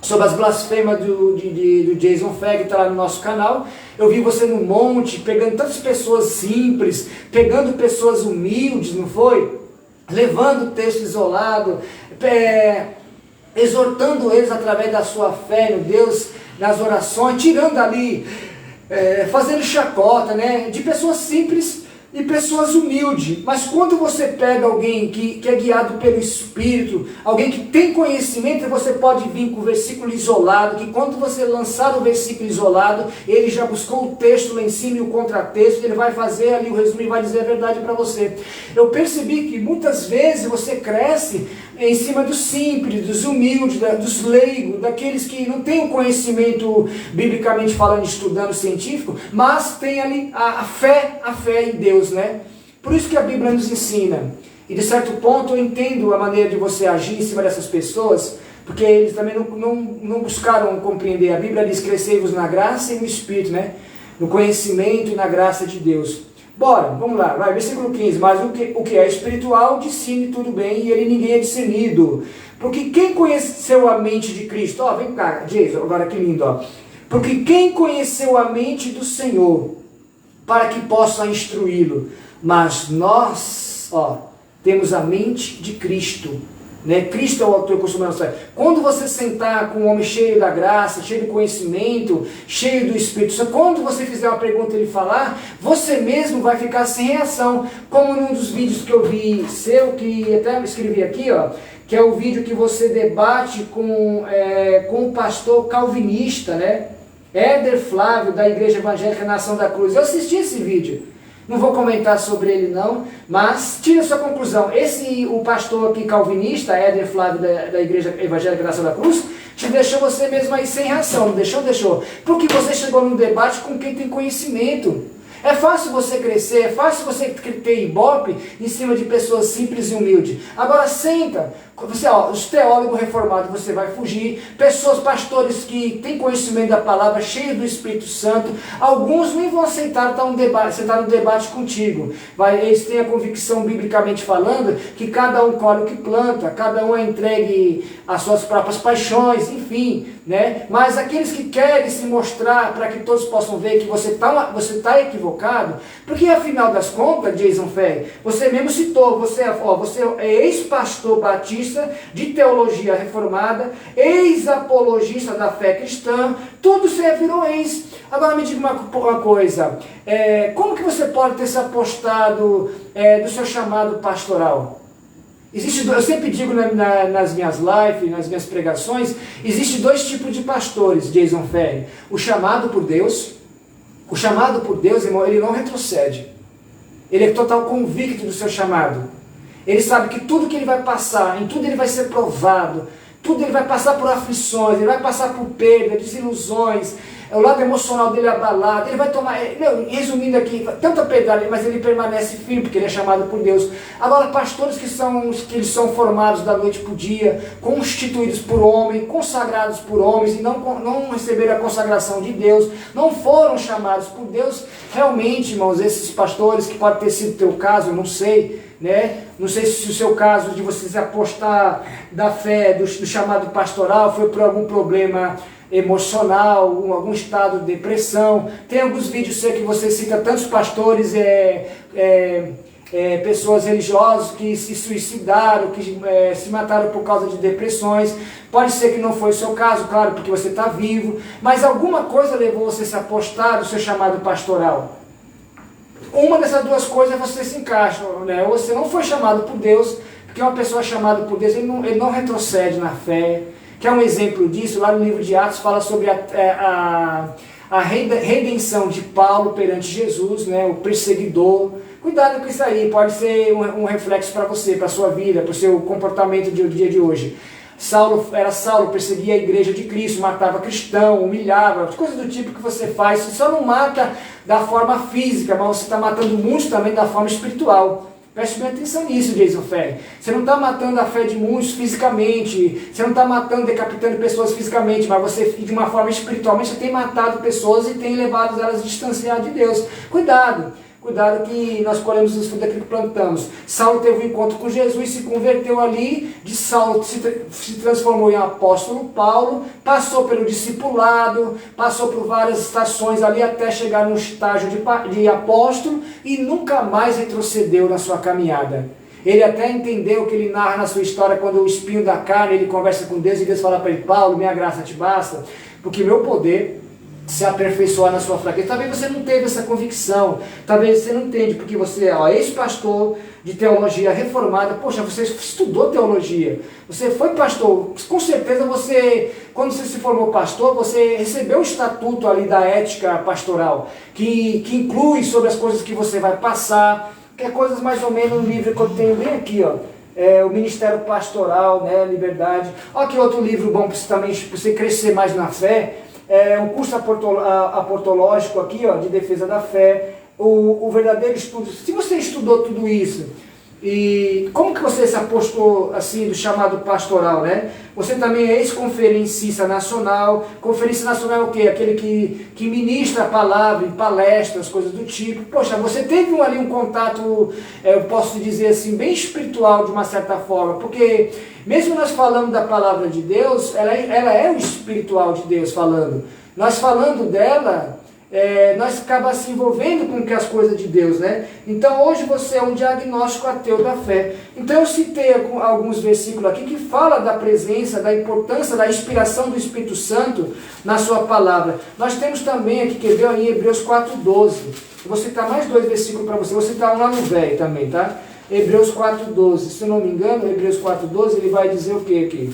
sobre as blasfêmias do Jason Fé, que está lá no nosso canal. Eu vi você no monte, pegando tantas pessoas simples, pegando pessoas humildes, não foi? Levando o texto isolado, exortando eles através da sua fé no Deus, nas orações, tirando ali, fazendo chacota, né, de pessoas simples e pessoas humildes. Mas quando você pega alguém que é guiado pelo Espírito, alguém que tem conhecimento, você pode vir com o versículo isolado, que quando você lançar o versículo isolado, ele já buscou o texto lá em cima e o contratexto, ele vai fazer ali o resumo e vai dizer a verdade para você. Eu percebi que muitas vezes você cresce em cima dos simples, dos humildes, dos leigos, daqueles que não têm o conhecimento, biblicamente falando, estudando científico, mas tem ali a fé em Deus, né? Por isso que a Bíblia nos ensina, e de certo ponto eu entendo a maneira de você agir em cima dessas pessoas, porque eles também não buscaram compreender. A Bíblia diz: crescei-vos na graça e no Espírito, né? No conhecimento e na graça de Deus. Bora, vamos lá, vai, versículo 15, mas o que é espiritual, discerne tudo bem, e ele ninguém é discernido. Porque quem conheceu a mente de Cristo? Ó, vem cá, Jesus, agora que lindo, ó. Porque quem conheceu a mente do Senhor, para que possa instruí-lo? Mas nós, ó, temos a mente de Cristo. Né? Cristo é o autor e consumador da fé. Quando você sentar com um homem cheio da graça, cheio do conhecimento, cheio do Espírito Santo, quando você fizer uma pergunta e ele falar, você mesmo vai ficar sem reação, como num dos vídeos que eu vi seu, que até escrevi aqui, ó, que é o vídeo que você debate com o pastor calvinista, né? Éder Flávio, da Igreja Evangélica Nação da Cruz. Eu assisti esse vídeo. Não vou comentar sobre ele não, mas tira a sua conclusão. O pastor aqui calvinista, Éder Flávio da Igreja Evangélica Nação da Cruz, te deixou você mesmo aí sem reação, não deixou? Deixou. Porque você chegou num debate com quem tem conhecimento. É fácil você crescer, é fácil você ter ibope em cima de pessoas simples e humildes. Agora senta, você, ó, os teólogos reformados você vai fugir, pessoas, pastores que têm conhecimento da palavra, cheios do Espírito Santo, alguns nem vão aceitar sentar no debate contigo. Eles têm a convicção, biblicamente falando, que cada um colhe o que planta, cada um é entregue às suas próprias paixões, enfim, né? Mas aqueles que querem se mostrar para que todos possam ver que você tá equivocado, porque afinal das contas, Jason Fé, você mesmo citou, você é ex-pastor batista, de teologia reformada, ex-apologista da fé cristã, tudo você virou ex. Agora me diga uma coisa, como que você pode ter se apostado do seu chamado pastoral? Eu sempre digo nas minhas lives, nas minhas pregações, existe dois tipos de pastores, Jason Ferry. O chamado por Deus, irmão, ele não retrocede. Ele é total convicto do seu chamado. Ele sabe que tudo que ele vai passar, em tudo ele vai ser provado, tudo ele vai passar por aflições, ele vai passar por perda, desilusões, o lado emocional dele abalado, ele vai tomar, resumindo aqui, tanta pedrada, mas ele permanece firme, porque ele é chamado por Deus. Agora, pastores que eles são formados da noite para o dia, constituídos por homens, consagrados por homens, e não receberam a consagração de Deus, não foram chamados por Deus, realmente, irmãos, esses pastores, que pode ter sido o teu caso, eu não sei, né? Não sei se o seu caso de você se apostar da fé, do chamado pastoral, foi por algum problema emocional, algum estado de depressão. Tem alguns vídeos seus que você cita tantos pastores, pessoas religiosas que se suicidaram, que se mataram por causa de depressões. Pode ser que não foi o seu caso, claro, porque você está vivo, mas alguma coisa levou você a se apostar do seu chamado pastoral. Uma dessas duas coisas você se encaixa, né? Ou você não foi chamado por Deus, porque uma pessoa chamada por Deus, ele não retrocede na fé. Que é um exemplo disso, lá no livro de Atos fala sobre a redenção de Paulo perante Jesus, né? O perseguidor. Cuidado com isso aí, pode ser um reflexo para você, para a sua vida, para o seu comportamento do dia de hoje. Saulo, perseguia a igreja de Cristo, matava cristão, humilhava, coisas do tipo que você faz. Você só não mata da forma física, mas você está matando muitos também da forma espiritual. Preste bem atenção nisso, Jason Ferry. Você não está matando a fé de muitos fisicamente, você não está matando, decapitando pessoas fisicamente, mas você, de uma forma espiritualmente, você tem matado pessoas e tem levado elas a distanciar de Deus. Cuidado! Cuidado que nós colhemos os frutos daquilo que plantamos. Saulo teve um encontro com Jesus, se converteu ali, de Saulo se transformou em apóstolo Paulo, passou pelo discipulado, passou por várias estações ali até chegar no estágio de apóstolo e nunca mais retrocedeu na sua caminhada. Ele até entendeu o que ele narra na sua história quando o espinho da carne, ele conversa com Deus e Deus fala para ele: Paulo, minha graça te basta, porque meu poder se aperfeiçoar na sua fraqueza. Talvez você não teve essa convicção, talvez você não entende, porque você é ex-pastor de teologia reformada. Poxa, você estudou teologia, você foi pastor, com certeza você, quando você se formou pastor, você recebeu o estatuto ali da ética pastoral, que inclui sobre as coisas que você vai passar, que é coisas mais ou menos no livro que eu tenho bem aqui, ó. O Ministério Pastoral, né, Liberdade. Olha que outro livro bom para você também, para você crescer mais na fé. Um curso apostológico aqui, ó, de defesa da fé, o verdadeiro estudo. Se você estudou tudo isso, e como que você se apostou assim do chamado pastoral, né? Você também é ex-conferencista nacional. Conferência nacional é o quê? Aquele que ministra a palavra em palestras, coisas do tipo. Poxa, você teve ali um contato, eu posso dizer assim, bem espiritual de uma certa forma, porque mesmo nós falando da palavra de Deus, ela é o espiritual de Deus falando. Nós falando dela, nós acabamos se envolvendo com as coisas de Deus, né? Então hoje você é um diagnóstico ateu da fé. Então eu citei alguns versículos aqui que falam da presença, da importância, da inspiração do Espírito Santo na sua palavra. Nós temos também aqui, que veio em Hebreus 4:12. Eu vou citar mais 2 versículos para você, vou citar um lá no velho também, tá? Hebreus 4:12, se eu não me engano, Hebreus 4:12, ele vai dizer o que aqui?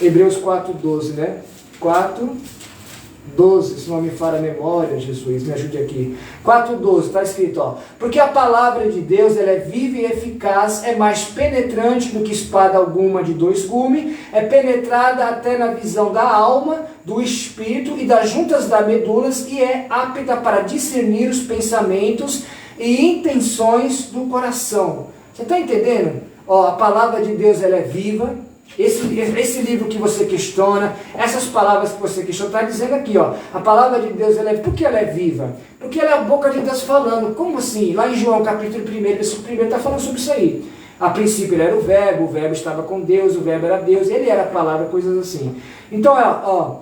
Hebreus 4:12, né? 4:12, se não me falha a memória, Jesus, me ajude aqui. 4:12, está escrito, ó. Porque a palavra de Deus, ela é viva e eficaz, é mais penetrante do que espada alguma de 2 gumes, é penetrada até na visão da alma, do espírito e das juntas das medulas, e é apta para discernir os pensamentos e intenções do coração. Você está entendendo? Ó, a palavra de Deus, ela é viva. Esse livro que você questiona, essas palavras que você questiona, está dizendo aqui, ó, a palavra de Deus, ela é, por que ela é viva? Porque ela é a boca de Deus falando. Como assim? Lá em João capítulo 1, versículo 1, está falando sobre isso aí. A princípio ele era o verbo estava com Deus, o verbo era Deus, ele era a palavra, coisas assim. Então, ó,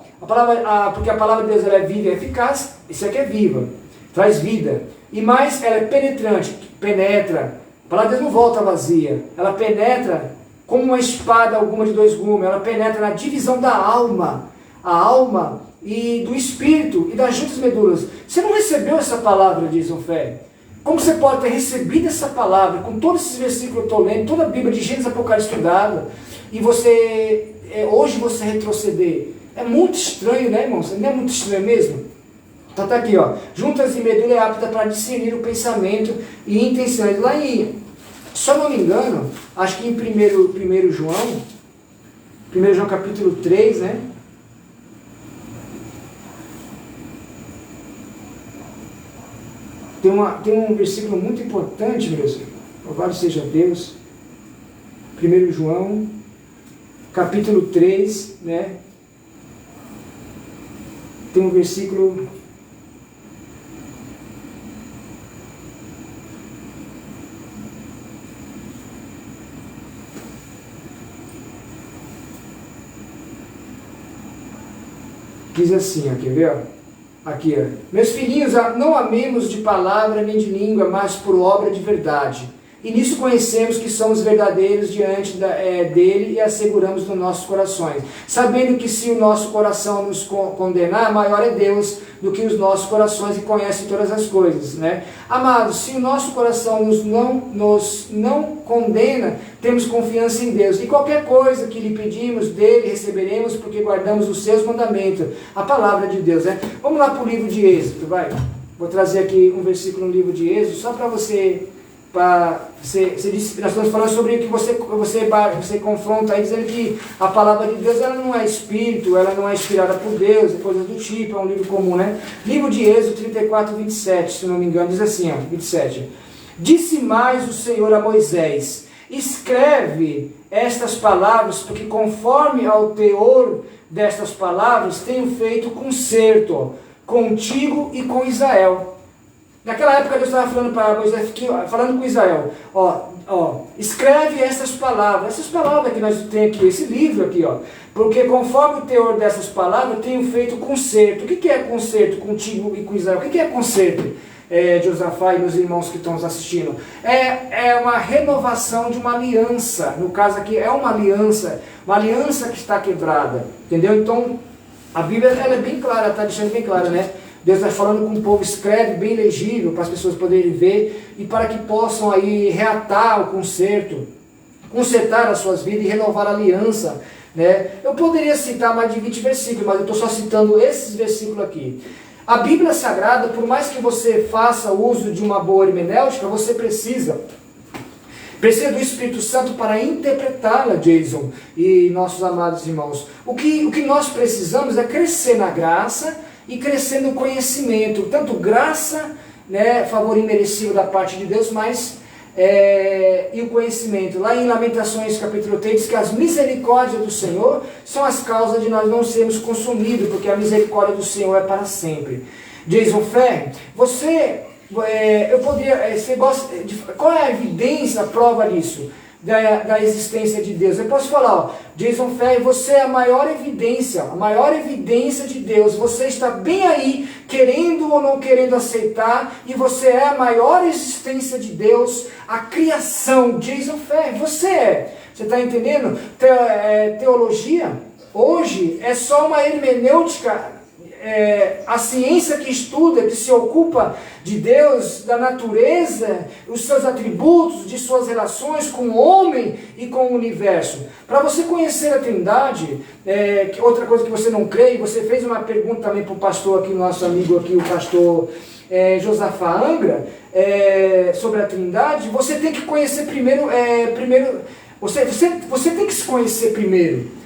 porque a palavra de Deus, ela é viva e eficaz, isso aqui é viva, traz vida. E mais, ela é penetrante, penetra. A palavra de Deus não volta vazia, ela penetra como uma espada alguma de 2 gumes, ela penetra na divisão da alma, a alma e do espírito e das juntas medulas. Você não recebeu essa palavra, Jason Ferry? Como você pode ter recebido essa palavra, com todos esses versículos que eu estou lendo, toda a Bíblia de Gênesis, Apocalipse estudada, e você, hoje você retroceder? É muito estranho, né, irmão? Não é muito estranho mesmo? Então tá aqui, ó. Juntas e medula é apta para discernir o pensamento e intenções. Lá em, se eu não me engano, acho que em 1 João capítulo 3, né? Tem um versículo muito importante, meus irmãos. Louvado seja Deus. 1 João capítulo 3, né? Tem um versículo... Diz assim, ó, quer ver? Ó? Aqui, ó. Meus filhinhos, não amemos de palavra nem de língua, mas por obra de verdade. E nisso conhecemos que somos verdadeiros diante dele e asseguramos nos nossos corações. Sabendo que se o nosso coração nos condenar, maior é Deus do que os nossos corações e conhece todas as coisas, né? Amados, se o nosso coração nos não condena, temos confiança em Deus. E qualquer coisa que lhe pedimos dele, receberemos, porque guardamos os seus mandamentos. A palavra de Deus, né? Vamos lá para o livro de Êxodo, vai. Vou trazer aqui um versículo no livro de Êxodo, só para você... nós estamos falando sobre o que você confronta aí, dizendo que a palavra de Deus, ela não é espírito, ela não é inspirada por Deus, coisas do tipo, é um livro comum, né? Livro de Êxodo 34, 27, se não me engano, diz assim, ó, 27. Disse mais o Senhor a Moisés: escreve estas palavras, porque conforme ao teor destas palavras tenho feito concerto contigo e com Israel. Naquela época Deus estava falando para Moisés, falando com Israel, escreve essas palavras que nós temos aqui, esse livro aqui, porque conforme o teor dessas palavras tenho feito concerto. O que é concerto contigo e com Israel? O que é concerto? Josafá e meus irmãos que estão nos assistindo, é uma renovação de uma aliança. No caso aqui é uma aliança que está quebrada, entendeu? Então a Bíblia ela é bem clara, está deixando bem clara, né? Deus está falando com o povo, escreve bem legível para as pessoas poderem ver e para que possam aí reatar o conserto, consertar as suas vidas e renovar a aliança, né? Eu poderia citar mais de 20 versículos, mas eu estou só citando esses versículos aqui. A Bíblia Sagrada, por mais que você faça uso de uma boa hermenêutica, você precisa do Espírito Santo para interpretá-la, Jason e nossos amados irmãos. O que nós precisamos é crescer na graça e crescer no conhecimento, tanto graça, né, favor imerecido da parte de Deus, mas e o conhecimento. Lá em Lamentações capítulo 3 diz que as misericórdias do Senhor são as causas de nós não sermos consumidos, porque a misericórdia do Senhor é para sempre. Jason Ferre, você gosta qual é a evidência, a prova disso? Da existência de Deus. Eu posso falar, Jason Ferre, você é a maior evidência de Deus. Você está bem aí, querendo ou não querendo aceitar, e você é a maior existência de Deus, a criação. Jason Ferre, você está entendendo? Teologia, hoje, é só uma hermenêutica. A ciência que estuda, que se ocupa de Deus, da natureza, os seus atributos, de suas relações com o homem e com o universo. Para você conhecer a Trindade, outra coisa que você não crê, você fez uma pergunta também para o pastor aqui, nosso amigo aqui, o pastor Josafá Angra, sobre a Trindade. Você tem que conhecer primeiro, você tem que se conhecer primeiro.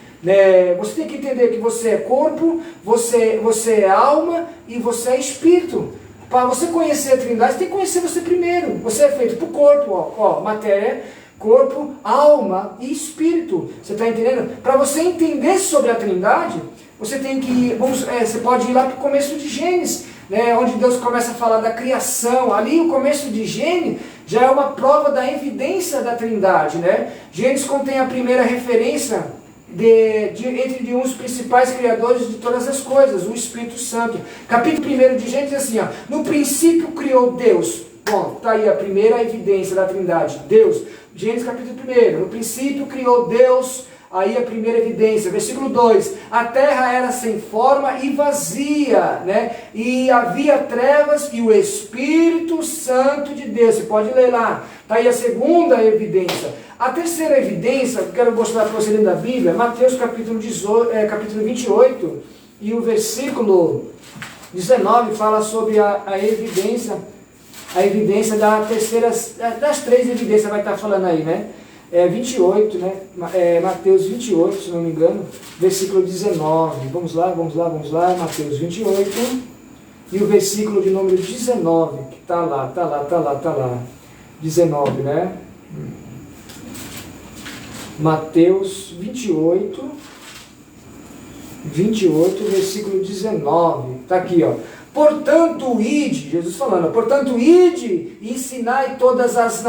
Você tem que entender que você é corpo, você é alma e você é espírito. Para você conhecer a Trindade, você tem que conhecer você primeiro. Você é feito por corpo, matéria, corpo, alma e espírito. Você está entendendo? Para você entender sobre a Trindade, você tem que você pode ir lá para o começo de Gênesis, onde Deus começa a falar da criação. Ali o começo de Gênesis já é uma prova da evidência da Trindade, né? Gênesis contém a primeira referência entre um dos principais criadores de todas as coisas, o Espírito Santo. Capítulo 1 de Gênesis diz assim, no princípio criou Deus. Bom, está aí a primeira evidência da Trindade, Deus. Gênesis capítulo 1, no princípio criou Deus, aí a primeira evidência. Versículo 2, a terra era sem forma e vazia, né? E havia trevas e o Espírito Santo de Deus. Você pode ler lá, está aí a segunda evidência. A terceira evidência, que eu quero mostrar para você dentro da Bíblia, Mateus capítulo 28, e o versículo 19 fala sobre a evidência das três evidências, vai estar falando aí, né? 28, né? Mateus 28, se não me engano, versículo 19. Vamos lá, Mateus 28, e o versículo de número 19, que está lá. 19, né? Mateus 28, versículo 19, está aqui, Portanto, ide, Jesus falando, portanto, ide e ensinai todas as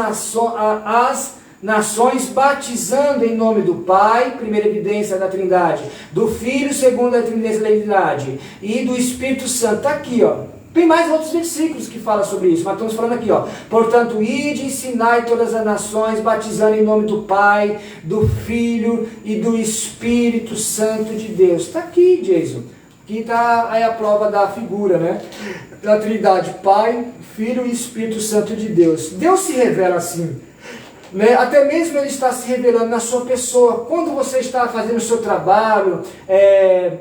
nações, batizando em nome do Pai, primeira evidência da Trindade, do Filho, segunda evidência da Trindade, e do Espírito Santo. Está aqui, Tem mais outros versículos que falam sobre isso, mas estamos falando aqui, portanto, ide, ensinai todas as nações, batizando em nome do Pai, do Filho e do Espírito Santo de Deus. Está aqui, Jason. Aqui está aí a prova da figura, né? Da Trindade, Pai, Filho e Espírito Santo de Deus. Deus se revela assim. Até mesmo Ele está se revelando na sua pessoa. Quando você está fazendo o seu trabalho,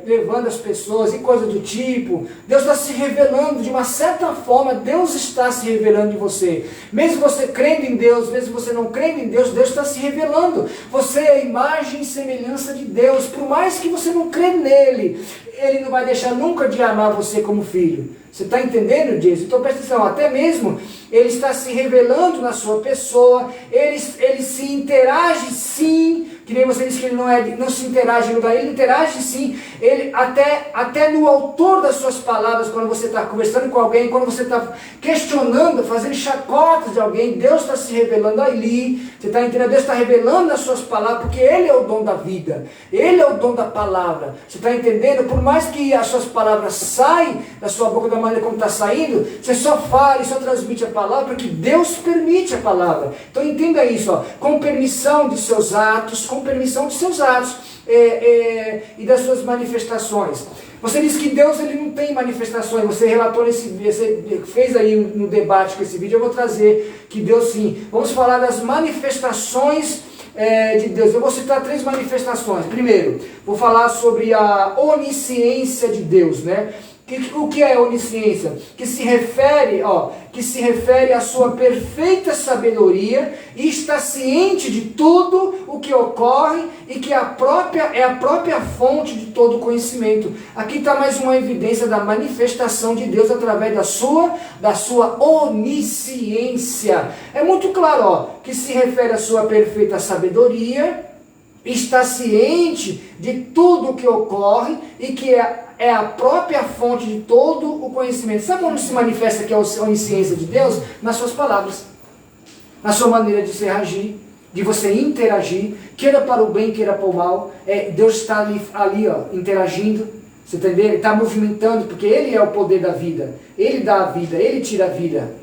levando as pessoas e coisa do tipo, Deus está se revelando de uma certa forma. Deus está se revelando em você. Mesmo você crendo em Deus, mesmo você não crendo em Deus, Deus está se revelando. Você é a imagem e semelhança de Deus. Por mais que você não crê nele, Ele não vai deixar nunca de amar você como filho. Você está entendendo, Jason? Então presta atenção, até mesmo Ele está se revelando na sua pessoa, Ele se interage sim, que nem você disse que Ele não se interage em lugar, Ele interage sim, Ele até no autor das suas palavras, quando você está conversando com alguém, quando você está questionando, fazendo chacotas de alguém, Deus está se revelando ali, você está entendendo? Deus está revelando nas suas palavras, porque Ele é o dom da vida, Ele é o dom da palavra, você está entendendo? Por mais que as suas palavras saem da sua boca da maneira como está saindo, você só fala e só transmite a palavra, porque Deus permite a palavra. Então entenda isso, ó, com permissão de seus atos, e das suas manifestações. Você disse que Deus ele não tem manifestações, você relatou você fez aí no debate com esse vídeo, eu vou trazer que Deus sim. Vamos falar das manifestações de Deus. Eu vou citar 3 manifestações. Primeiro, vou falar sobre a onisciência de Deus, né? O que é onisciência? Que se refere à sua perfeita sabedoria e está ciente de tudo o que ocorre e que é a própria fonte de todo conhecimento. Aqui está mais uma evidência da manifestação de Deus através da sua onisciência. É muito claro, que se refere à sua perfeita sabedoria, está ciente de tudo o que ocorre e que é a própria fonte de todo o conhecimento. Sabe onde se manifesta que é a onisciência de Deus? Nas suas palavras, na sua maneira de se agir, de você interagir, queira para o bem, queira para o mal. Deus está ali interagindo, você entendeu? Ele está movimentando, porque Ele é o poder da vida, Ele dá a vida, Ele tira a vida.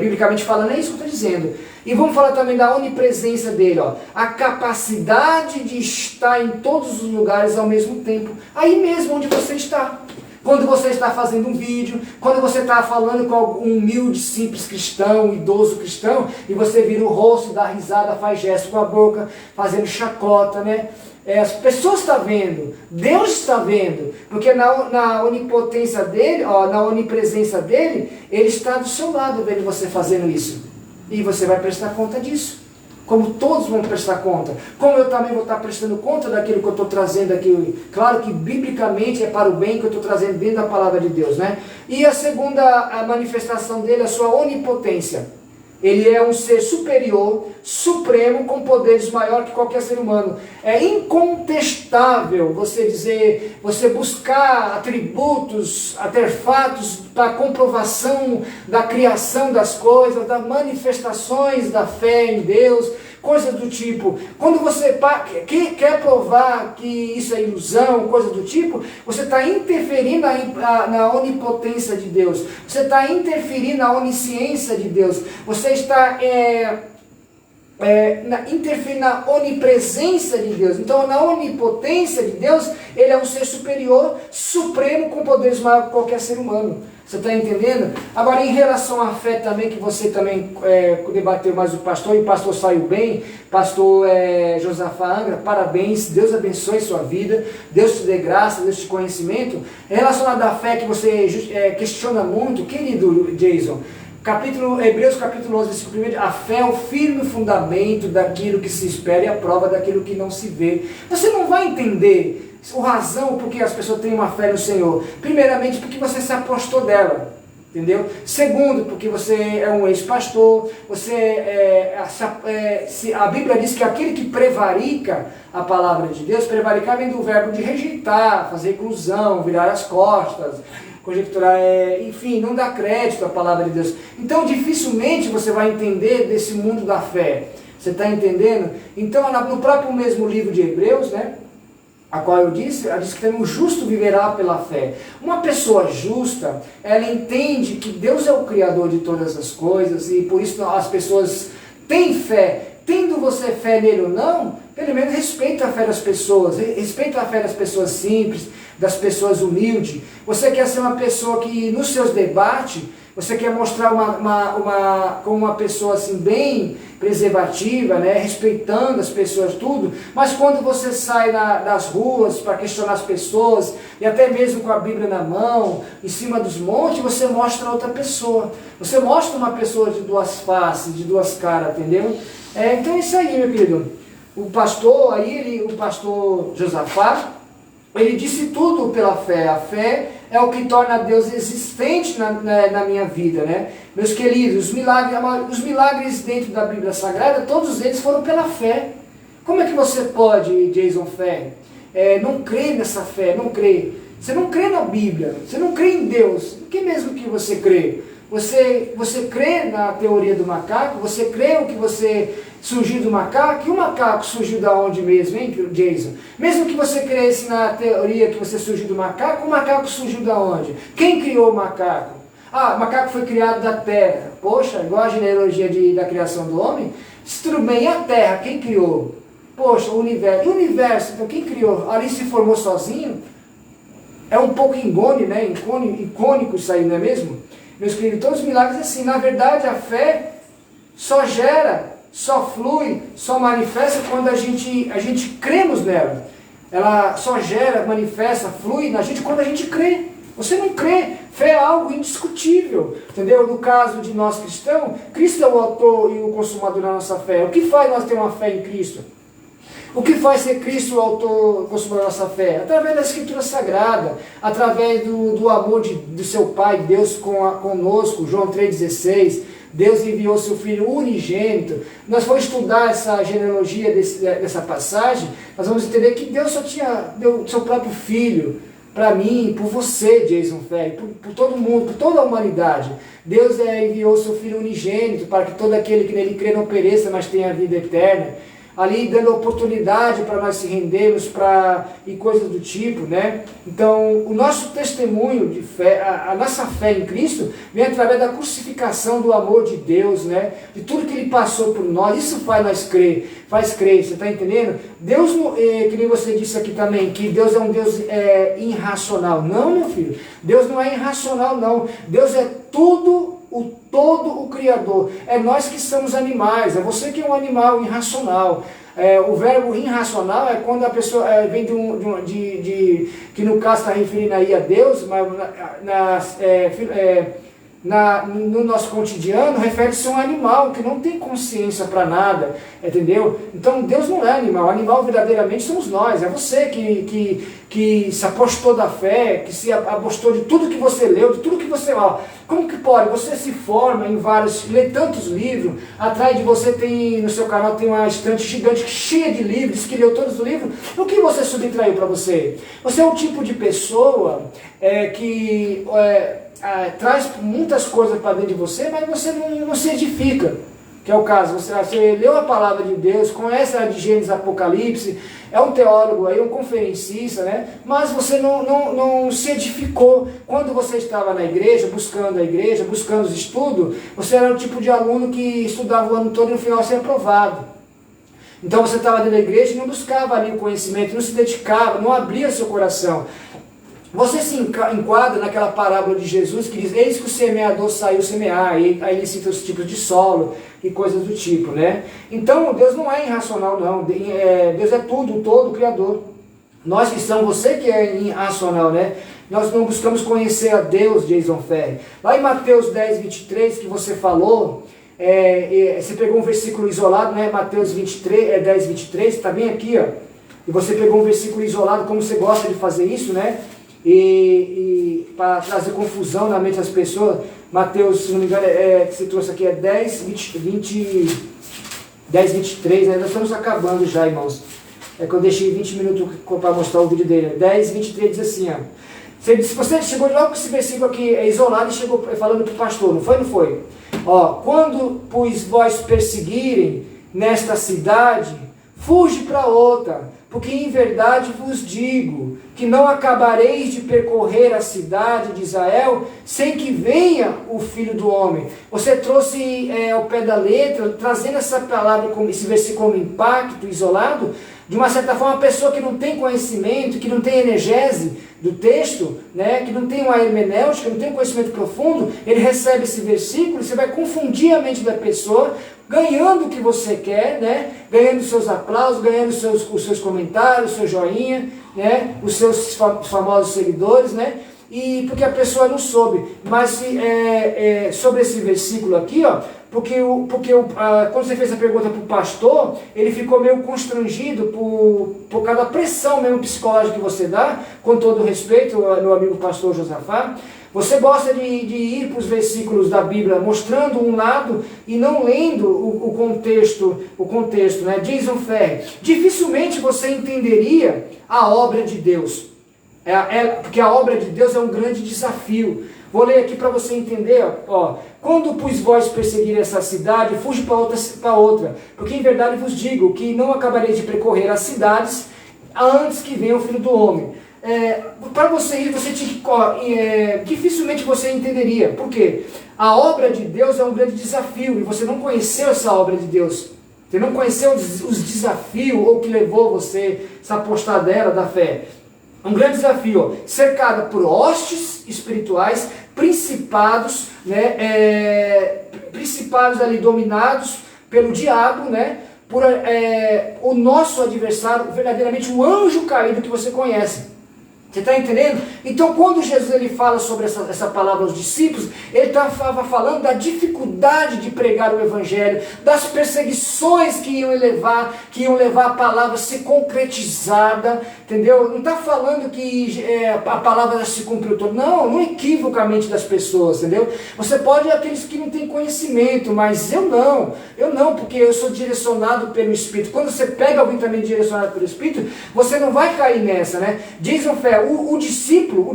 Biblicamente falando, é isso que eu estou dizendo. E vamos falar também da onipresença dele, a capacidade de estar em todos os lugares ao mesmo tempo, aí mesmo onde você está. Quando você está fazendo um vídeo, quando você está falando com um humilde, simples cristão, idoso cristão, e você vira o rosto, dá risada, faz gesto com a boca, fazendo chacota, né? As pessoas estão vendo, Deus está vendo, porque na onipotência dele, na onipresença dele, Ele está do seu lado vendo você fazendo isso. E você vai prestar conta disso. Como todos vão prestar conta. Como eu também vou estar prestando conta daquilo que eu estou trazendo aqui. Claro que biblicamente é para o bem que eu estou trazendo dentro da palavra de Deus, né? E a segunda manifestação dele é a sua onipotência. Ele é um ser superior, supremo, com poderes maior que qualquer ser humano. É incontestável você buscar atributos, artefatos para comprovação da criação das coisas, das manifestações da fé em Deus, coisas do tipo. Quando você quer provar que isso é ilusão, coisa do tipo, você está interferindo na onipotência de Deus. Você está interferindo na onisciência de Deus. Você está interferindo na onipresença de Deus. Então, na onipotência de Deus, Ele é um ser superior, supremo, com poderes maiores que qualquer ser humano. Você está entendendo? Agora, em relação à fé também, que você também debateu mais o pastor, e o pastor saiu bem, pastor Josafá Angra, parabéns, Deus abençoe sua vida, Deus te dê graça, Deus te dê conhecimento. Relacionado à fé que você questiona muito, querido Jason, Hebreus capítulo 11, versículo 1, a fé é o firme fundamento daquilo que se espera e a prova daquilo que não se vê. Você não vai entender a razão por que as pessoas têm uma fé no Senhor. Primeiramente, porque você se apostou dela, entendeu? Segundo, porque você é um ex-pastor, a Bíblia diz que aquele que prevarica a palavra de Deus, prevaricar vem do verbo de rejeitar, fazer inclusão, virar as costas, conjecturar, enfim, não dá crédito à palavra de Deus. Então, dificilmente você vai entender desse mundo da fé. Você está entendendo? Então, no próprio mesmo livro de Hebreus, né, a qual ela diz que também o justo viverá pela fé. Uma pessoa justa, ela entende que Deus é o Criador de todas as coisas, e por isso as pessoas têm fé. Tendo você fé nele ou não, pelo menos respeita a fé das pessoas, respeita a fé das pessoas simples, das pessoas humildes. Você quer ser uma pessoa que nos seus debates, você quer mostrar como uma pessoa assim bem preservativa, né, respeitando as pessoas, tudo, mas quando você sai das ruas para questionar as pessoas, e até mesmo com a Bíblia na mão, em cima dos montes, você mostra outra pessoa. Você mostra uma pessoa de duas faces, de duas caras, entendeu? Então é isso aí, meu querido. O pastor Josafá, Ele disse tudo pela fé. A fé é o que torna Deus existente na minha vida, né? Meus queridos, os milagres dentro da Bíblia Sagrada, todos eles foram pela fé. Como é que você pode, Jason, não crer nessa fé, não crer? Você não crê na Bíblia, você não crê em Deus. O que mesmo que você crê? Você crê na teoria do macaco? Você crê o que você surgiu do macaco? E o macaco surgiu da onde mesmo, hein, Jason? Mesmo que você cresce na teoria que você surgiu do macaco, o macaco surgiu da onde? Quem criou o macaco? Ah, o macaco foi criado da terra. Poxa, igual a genealogia da criação do homem. Se tudo bem, e a terra, quem criou? Poxa, o universo. E o universo, então quem criou? Ali se formou sozinho? É um pouco engone, né? Icônico isso aí, não é mesmo? Meus queridos, todos os milagres assim. Na verdade, a fé só gera, só flui, só manifesta quando a gente cremos nela. Ela só gera, manifesta, flui na gente quando a gente crê. Você não crê. Fé é algo indiscutível. Entendeu? No caso de nós cristãos, Cristo é o autor e o consumador da nossa fé. O que faz nós ter uma fé em Cristo? O que faz ser Cristo o autor, consumador da nossa fé? Através da Escritura Sagrada, através do amor do seu Pai, Deus conosco, João 3,16, Deus enviou seu Filho unigênito. Nós vamos estudar essa genealogia dessa passagem, nós vamos entender que Deus só deu seu próprio Filho para mim, por você, Jason Ferry, por todo mundo, por toda a humanidade. Deus enviou seu Filho unigênito para que todo aquele que nele crê não pereça, mas tenha a vida eterna. Ali dando oportunidade para nós se rendermos e coisas do tipo, né? Então, o nosso testemunho de fé, a nossa fé em Cristo, vem através da crucificação do amor de Deus, né? De tudo que Ele passou por nós. Isso faz crer, você está entendendo? Deus, que nem você disse aqui também, que Deus é um Deus irracional. Não, meu filho, Deus não é irracional, não. Deus é todo o Criador. É nós que somos animais, é você que é um animal irracional. O verbo irracional é quando a pessoa vem que no caso está referindo aí a Deus, mas no nosso cotidiano refere-se a um animal que não tem consciência para nada, entendeu? Então Deus não é animal, animal verdadeiramente somos nós, é você que se apostou da fé, que se apostou de tudo que você leu, de tudo que você... Como que pode? Você se forma em lê tantos livros, atrás de você no seu canal tem uma estante gigante cheia de livros, que leu todos os livros. O que você subtraiu para você? Você é um tipo de pessoa que traz muitas coisas para dentro de você, mas você não se edifica. Que é o caso, você leu a palavra de Deus, conhece a de Gênesis, Apocalipse, é um teólogo aí, um conferencista, né? Mas você não se edificou. Quando você estava na igreja, buscando os estudos, você era o tipo de aluno que estudava o ano todo e no final você é aprovado. Então você estava dentro da igreja e não buscava ali o conhecimento, não se dedicava, não abria seu coração. Você se enquadra naquela parábola de Jesus que diz, eis que o semeador saiu semear, e aí ele cita os tipos de solo e coisas do tipo, né? Então, Deus não é irracional, não. Deus é tudo, todo, o Criador. Nós que somos, você que é irracional, né? Nós não buscamos conhecer a Deus, Jason Ferry. Lá em Mateus 10, 23, que você falou, você pegou um versículo isolado, né? Mateus 10, 23, está bem aqui, ó. E você pegou um versículo isolado, como você gosta de fazer isso, né? E para trazer confusão na mente das pessoas, Mateus, se não me engano, que você trouxe aqui 10, 23, né? Nós estamos acabando já, irmãos. É que eu deixei 20 minutos para mostrar o vídeo dele. 10, 23 diz assim, ó. Se você chegou logo com esse versículo aqui isolado e chegou falando para o pastor, não foi? Não foi? Ó, quando, pois, vós perseguirem nesta cidade, fuge para outra, porque em verdade vos digo que não acabareis de percorrer a cidade de Israel sem que venha o Filho do Homem. Você trouxe ao pé da letra, trazendo essa palavra, esse versículo como impacto, isolado, de uma certa forma, a pessoa que não tem conhecimento, que não tem exegese do texto, né, que não tem uma hermenêutica, não tem um conhecimento profundo, ele recebe esse versículo e você vai confundir a mente da pessoa, ganhando o que você quer, né, ganhando os seus aplausos, ganhando os seus comentários, o seu joinha, né, os seus famosos seguidores, né, e porque a pessoa não soube. Mas sobre esse versículo aqui, ó, quando você fez a pergunta para o pastor, ele ficou meio constrangido por causa da pressão mesmo psicológica que você dá, com todo respeito, meu amigo pastor Josafá. Você gosta de ir para os versículos da Bíblia mostrando um lado e não lendo o contexto, né? Jason Ferry. Dificilmente você entenderia a obra de Deus, porque a obra de Deus é um grande desafio. Vou ler aqui para você entender, ó. Quando pus vós perseguir essa cidade, fuge para outra, porque em verdade vos digo que não acabareis de percorrer as cidades antes que venha o Filho do Homem. Para você ir, você tinha que dificilmente você entenderia. Por quê? A obra de Deus é um grande desafio e você não conheceu essa obra de Deus. Você não conheceu os desafios ou que levou você a se apostar dela da fé. Um grande desafio, cercada por hostes espirituais, principados, né, principados ali dominados pelo diabo, né, por o nosso adversário, verdadeiramente o anjo caído que você conhece. Você está entendendo? Então, quando Jesus ele fala sobre essa palavra aos discípulos, ele estava falando da dificuldade de pregar o Evangelho, das perseguições que iam levar a palavra a ser concretizada, entendeu? Não está falando que a palavra já se cumpriu toda, não equivocamente das pessoas, entendeu? Você pode aqueles que não têm conhecimento, mas eu não, porque eu sou direcionado pelo Espírito. Quando você pega alguém também direcionado pelo Espírito, você não vai cair nessa, né? Dizem fé. O discípulo,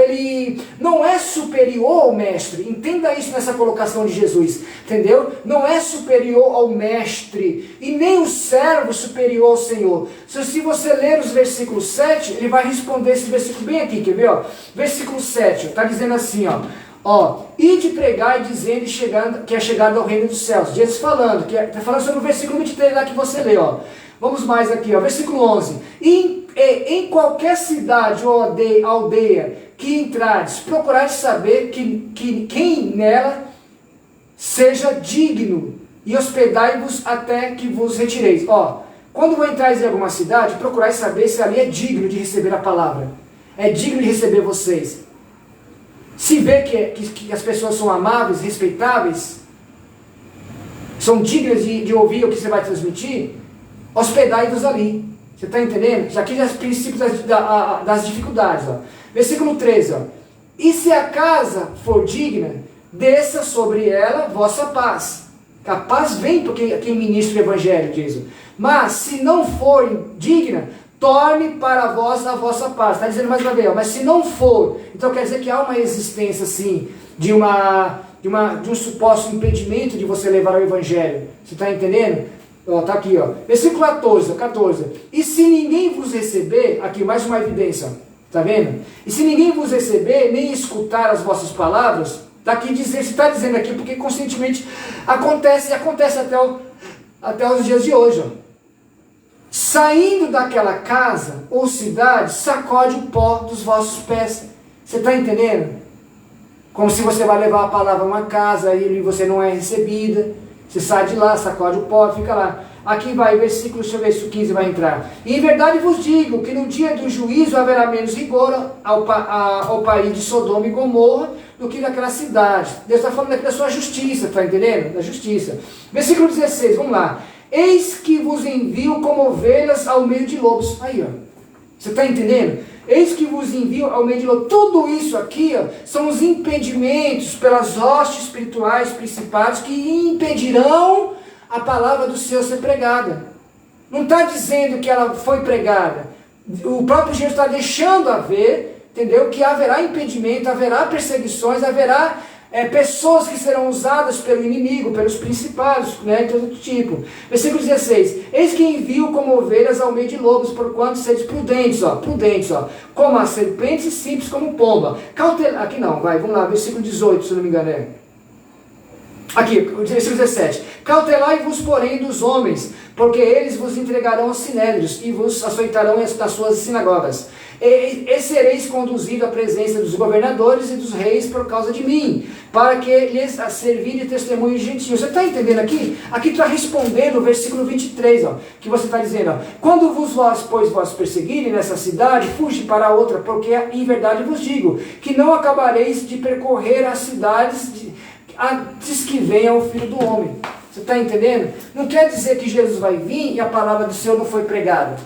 ele não é superior ao mestre. Entenda isso nessa colocação de Jesus, entendeu? Não é superior ao mestre, e nem o servo superior ao Senhor. Se você ler os versículos 7, ele vai responder esse versículo bem aqui, quer ver? Ó? Versículo 7, está dizendo assim, ó, ide pregar e dizendo que é chegado ao reino dos céus. Jesus falando, está falando sobre o versículo 23 lá que você lê, ó. Vamos mais aqui, ó, versículo 11. Em qualquer cidade ou aldeia que entrardes, procurardes saber que quem nela seja digno, e hospedai-vos até que vos retireis. Ó, quando entrares em alguma cidade, procurai saber se ali é digno de receber a palavra, é digno de receber vocês. Se vê que as pessoas são amáveis, respeitáveis, são dignas de ouvir o que você vai transmitir, hospedai-vos ali. Você está entendendo? Aqui já é os princípios das dificuldades. Ó. Versículo 13. Ó. E se a casa for digna, desça sobre ela vossa paz. A paz vem porque quem ministra o evangelho, diz. Mas se não for digna, torne para vós a vossa paz. Está dizendo mais uma vez. Ó. Mas se não for, então quer dizer que há uma existência assim, de um suposto impedimento de você levar o evangelho. Você está entendendo? Está aqui, ó. Versículo 14. E se ninguém vos receber, aqui mais uma evidência, está vendo? E se ninguém vos receber, nem escutar as vossas palavras, está dizendo aqui, porque constantemente acontece até os dias de hoje. Ó. Saindo daquela casa ou cidade, sacode o pó dos vossos pés. Você está entendendo? Como se você vai levar a palavra a uma casa e você não é recebida. Você sai de lá, sacode o pó, fica lá. Aqui vai, versículo, deixa eu ver se o 15 vai entrar. E em verdade vos digo que no dia do juízo haverá menos rigor ao país de Sodoma e Gomorra do que naquela cidade. Deus está falando aqui da sua justiça, está entendendo? Da justiça. Versículo 16, vamos lá. Eis que vos envio como ovelhas ao meio de lobos. Aí, ó. Você está entendendo? Eis que vos envio ao meio de lobos. Tudo isso aqui, ó, são os impedimentos pelas hostes espirituais principados que impedirão a palavra do Senhor ser pregada. Não está dizendo que ela foi pregada. O próprio Jesus está deixando a ver, entendeu? Que haverá impedimento, haverá perseguições, haverá pessoas que serão usadas pelo inimigo, pelos principados, né, de todo tipo. Versículo 16. Eis que envio como ovelhas ao meio de lobos, porquanto sedes prudentes, como as serpentes e simples como pomba. Aqui não, vamos lá, versículo 18, se não me engano Aqui, versículo 17. Cautelai-vos, porém, dos homens, porque eles vos entregarão aos sinédrios e vos açoitarão das suas sinagogas. E sereis conduzido à presença dos governadores e dos reis por causa de mim, para que lhes servir de testemunho gentil. Você está entendendo aqui? Aqui está respondendo o versículo 23, que você está dizendo, quando vós perseguirem nessa cidade, fuge para outra, porque em verdade vos digo, que não acabareis de percorrer as cidades antes que venha o Filho do Homem. Você está entendendo? Não quer dizer que Jesus vai vir e a palavra do Senhor não foi pregada.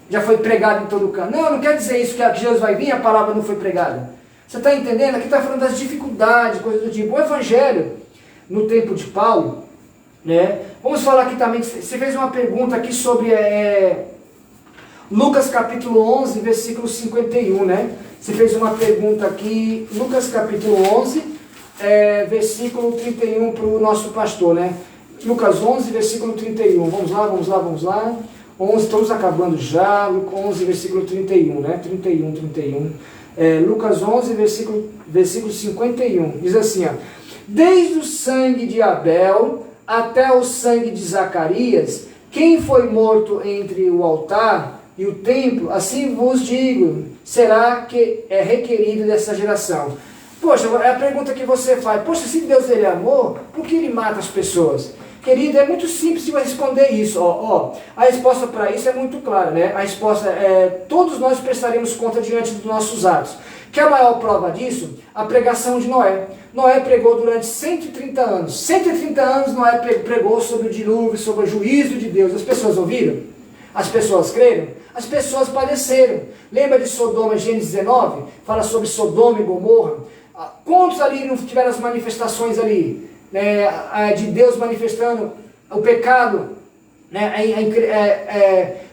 Já foi pregada em todo o canto. Não quer dizer isso, que Jesus vai vir e a palavra não foi pregada. Você está entendendo? Aqui está falando das dificuldades, coisas do tipo. O Evangelho, no tempo de Paulo, né? Vamos falar aqui também, você fez uma pergunta aqui sobre Lucas capítulo 11, versículo 51, né? Você fez uma pergunta aqui, Lucas capítulo 11, versículo 31 para o nosso pastor, né? Lucas 11, versículo 31. Vamos lá. 11, estamos acabando já. 11, versículo 31, né? 31. Lucas 11, versículo 51. Diz assim, ó. Desde o sangue de Abel até o sangue de Zacarias, quem foi morto entre o altar e o templo, assim vos digo, será que é requerido dessa geração. Poxa, é a pergunta que você faz. Poxa, se Deus ele é amor, por que ele mata as pessoas? Querido, é muito simples de responder isso. A resposta para isso é muito clara, né? A resposta é, todos nós prestaremos conta diante dos nossos atos. Que a maior prova disso? A pregação de Noé. Noé pregou durante 130 anos. 130 anos Noé pregou sobre o dilúvio, sobre o juízo de Deus. As pessoas ouviram? As pessoas creram? As pessoas padeceram. Lembra de Sodoma, Gênesis 19? Fala sobre Sodoma e Gomorra. Quantos ali não tiveram as manifestações ali, né, de Deus manifestando o pecado, né,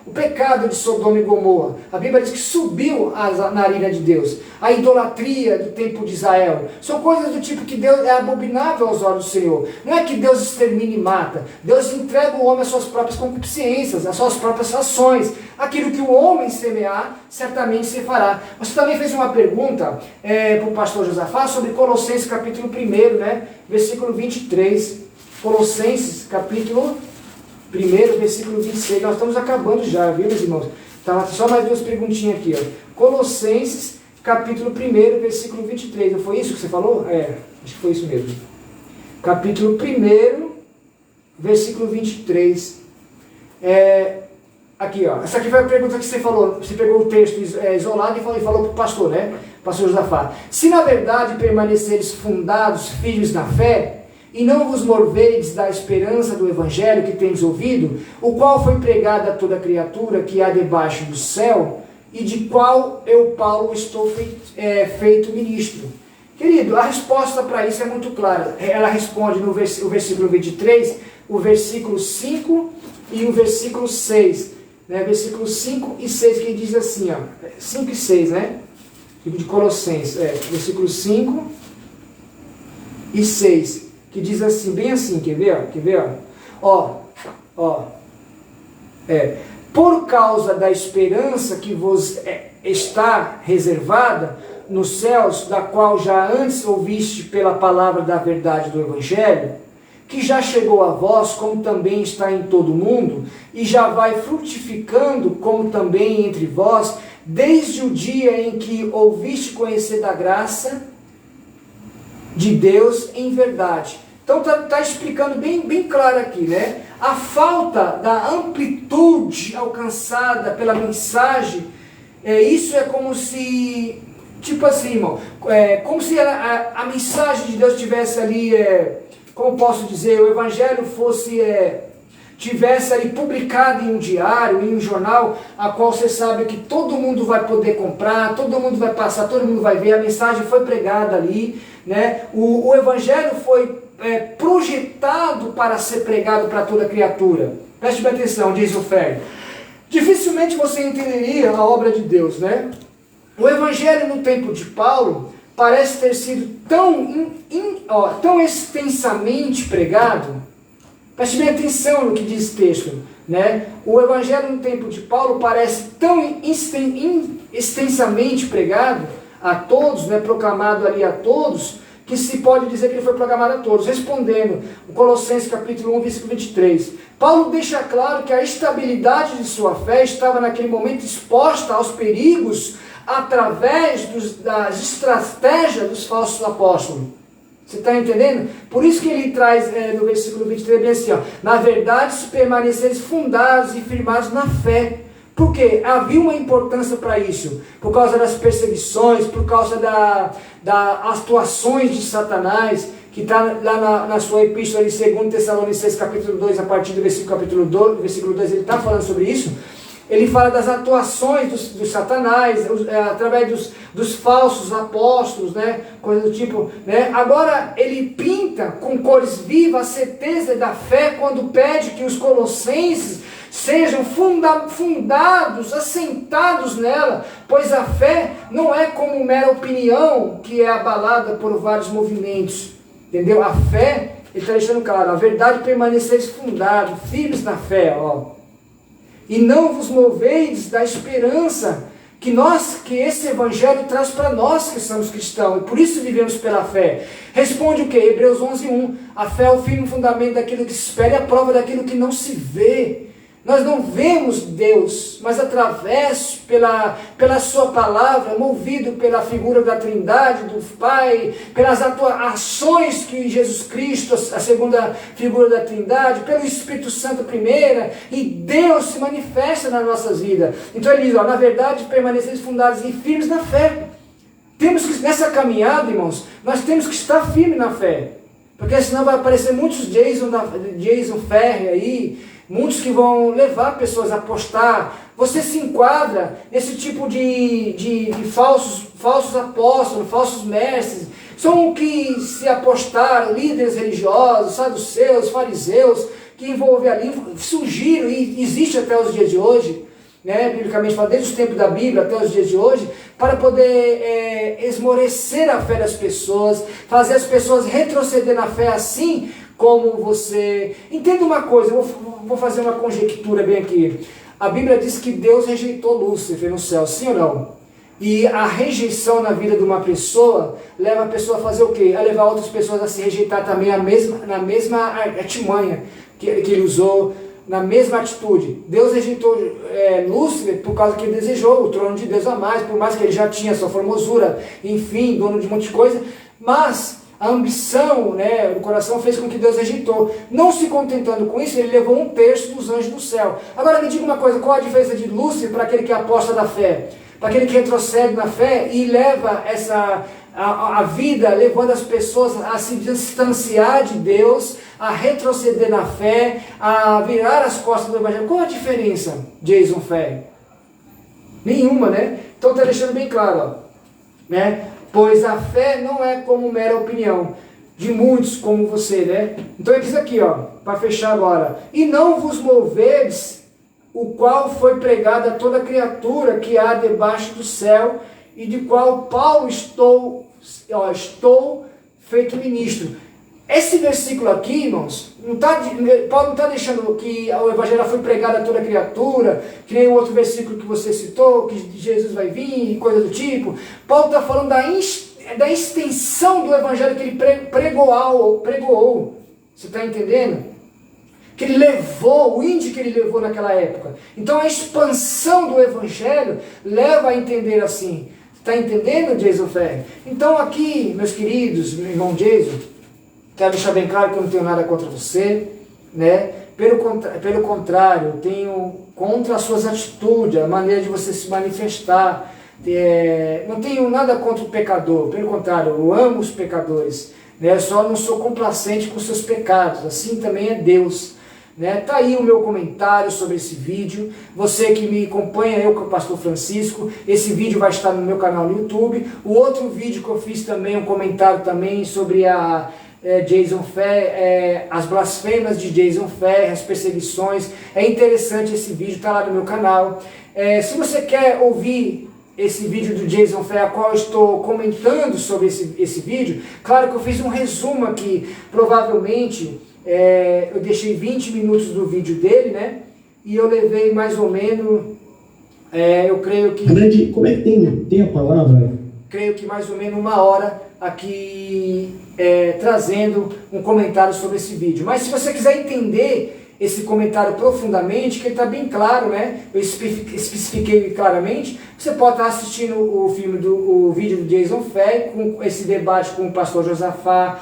o pecado de Sodoma e Gomorra? A Bíblia diz que subiu a narina de Deus. A idolatria do tempo de Israel. São coisas do tipo que Deus é abominável aos olhos do Senhor. Não é que Deus extermina e mata. Deus entrega o homem às suas próprias concupiscências, às suas próprias ações. Aquilo que o homem semear, certamente se fará. Você também fez uma pergunta para o pastor Josafá sobre Colossenses capítulo 1, né? Versículo 23. Colossenses capítulo 1, versículo 26. Nós estamos acabando já, viu, meus irmãos? Tá, só mais duas perguntinhas aqui, ó. Colossenses capítulo 1, versículo 23. Não foi isso que você falou? Acho que foi isso mesmo. Capítulo 1, versículo 23. Aqui, ó. Essa aqui foi a pergunta que você falou. Você pegou o texto isolado e falou para o pastor, né? Pastor Josafá. Se na verdade permaneceres fundados, firmes na fé, e não vos moveis da esperança do evangelho que tendes ouvido, o qual foi pregado a toda criatura que há debaixo do céu, e de qual eu, Paulo, estou feito ministro. Querido, a resposta para isso é muito clara. Ela responde no versículo 23, o versículo 5 e o versículo 6. Né? Versículo 5 e 6, que diz assim, ó, 5 e 6, né? De Colossenses, versículo 5 e 6, que diz assim, bem assim, quer ver? Por causa da esperança que vos está reservada nos céus, da qual já antes ouviste pela palavra da verdade do Evangelho, que já chegou a vós, como também está em todo o mundo, e já vai frutificando, como também entre vós, desde o dia em que ouviste conhecer da graça de Deus em verdade. Então está explicando bem claro aqui, né? A falta da amplitude alcançada pela mensagem, isso é como se, tipo assim, irmão, como se a mensagem de Deus tivesse ali, como posso dizer, o Evangelho fosse, tivesse ali publicado em um diário, em um jornal, a qual você sabe que todo mundo vai poder comprar, todo mundo vai passar, todo mundo vai ver, a mensagem foi pregada ali, né? O Evangelho foi projetado para ser pregado para toda criatura. Preste bem atenção, diz o Ferry. Dificilmente você entenderia a obra de Deus, né? O Evangelho no tempo de Paulo parece ter sido tão extensamente pregado. Preste bem atenção no que diz o texto, né? O Evangelho no tempo de Paulo parece tão extensamente pregado a todos, né? Proclamado ali a todos, que se pode dizer que ele foi proclamado a todos. Respondendo, o Colossenses capítulo 1, versículo 23. Paulo deixa claro que a estabilidade de sua fé estava naquele momento exposta aos perigos através das estratégias dos falsos apóstolos. Você está entendendo? Por isso que ele traz no versículo 23 bem assim, ó, na verdade, se permaneceres fundados e firmados na fé. Porque havia uma importância para isso, por causa das perseguições, por causa das atuações de Satanás, que está lá na sua epístola de 2 Tessalonicenses capítulo 2, a partir do versículo 2, ele está falando sobre isso. Ele fala das atuações dos satanás, através dos falsos apóstolos, né? Coisa do tipo, né? Agora ele pinta com cores vivas a certeza da fé quando pede que os colossenses sejam fundados, assentados nela, pois a fé não é como mera opinião que é abalada por vários movimentos, entendeu? A fé, ele está deixando claro, a verdade permaneceis fundados, firmes na fé, ó. E não vos moveis da esperança que esse evangelho traz para nós que somos cristãos, e por isso vivemos pela fé. Responde o que? Hebreus 11:1. A fé é o firme fundamento daquilo que se espera e a prova daquilo que não se vê. Nós não vemos Deus, mas através, pela sua palavra, movido pela figura da Trindade, do Pai, pelas ações que Jesus Cristo, a segunda figura da Trindade, pelo Espírito Santo primeira, e Deus se manifesta nas nossas vidas. Então ele diz, ó, na verdade, permaneceis fundados e firmes na fé. Temos que, nessa caminhada, irmãos, nós temos que estar firmes na fé, porque senão vai aparecer muitos Jason Ferri aí, muitos que vão levar pessoas a apostar. Você se enquadra nesse tipo de falsos apóstolos, falsos mestres. São que se apostaram, líderes religiosos, saduceus, fariseus, que envolvem ali, surgiram e existe até os dias de hoje, né, biblicamente falando, desde os tempos da Bíblia até os dias de hoje, para poder esmorecer a fé das pessoas, fazer as pessoas retroceder na fé assim como você... Entenda uma coisa, eu vou fazer uma conjectura bem aqui. A Bíblia diz que Deus rejeitou Lúcifer no céu, sim ou não? E a rejeição na vida de uma pessoa leva a pessoa a fazer o quê? A levar outras pessoas a se rejeitar também na mesma artimanha que ele usou, na mesma atitude. Deus rejeitou Lúcifer por causa que ele desejou o trono de Deus a mais, por mais que ele já tinha sua formosura, enfim, dono de um monte de coisa, mas a ambição, né, o coração fez com que Deus rejeitou. Não se contentando com isso, ele levou 1/3 dos anjos do céu. Agora me diga uma coisa, qual a diferença de Lúcifer para aquele que aposta da fé? Para aquele que retrocede na fé e leva a vida, levando as pessoas a se distanciar de Deus, a retroceder na fé, a virar as costas do evangelho. Qual a diferença, Jason Ferri? Nenhuma, né? Então está deixando bem claro, ó, né? Pois a fé não é como mera opinião de muitos como você, né? Então ele diz aqui, ó, para fechar agora, e não vos moveis, o qual foi pregado a toda criatura que há debaixo do céu, e de qual Paulo estou feito ministro. Esse versículo aqui, irmãos, Paulo não está deixando que o evangelho foi pregado a toda criatura, que nem o outro versículo que você citou, que Jesus vai vir, e coisa do tipo. Paulo está falando da extensão do evangelho que ele pregoou. Você está entendendo? Que ele levou, o índice que ele levou naquela época. Então a expansão do evangelho leva a entender assim. Está entendendo, Jason Ferri? Então aqui, meus queridos, meu irmão Jason, quero deixar bem claro que eu não tenho nada contra você, né? Pelo contrário, eu tenho contra as suas atitudes, a maneira de você se manifestar. Não tenho nada contra o pecador, pelo contrário, eu amo os pecadores, né? Eu só não sou complacente com os seus pecados, assim também é Deus. Tá aí o meu comentário sobre esse vídeo. Você que me acompanha, eu com o pastor Francisco, esse vídeo vai estar no meu canal no YouTube. O outro vídeo que eu fiz também, um comentário também sobre a Jason Ferri, as blasfêmias de Jason Ferri, as perseguições. É interessante esse vídeo, está lá no meu canal. Se você quer ouvir esse vídeo do Jason Ferri, a qual eu estou comentando sobre esse vídeo, claro que eu fiz um resumo aqui, provavelmente eu deixei 20 minutos do vídeo dele, né? E eu levei mais ou menos, eu creio que... Como é que tem a palavra? Creio que mais ou menos 1 hora aqui trazendo um comentário sobre esse vídeo. Mas se você quiser entender esse comentário profundamente, que ele está bem claro, né? Eu especifiquei claramente. Você pode estar assistindo o vídeo do Jason Ferri, com esse debate com o pastor Josafá,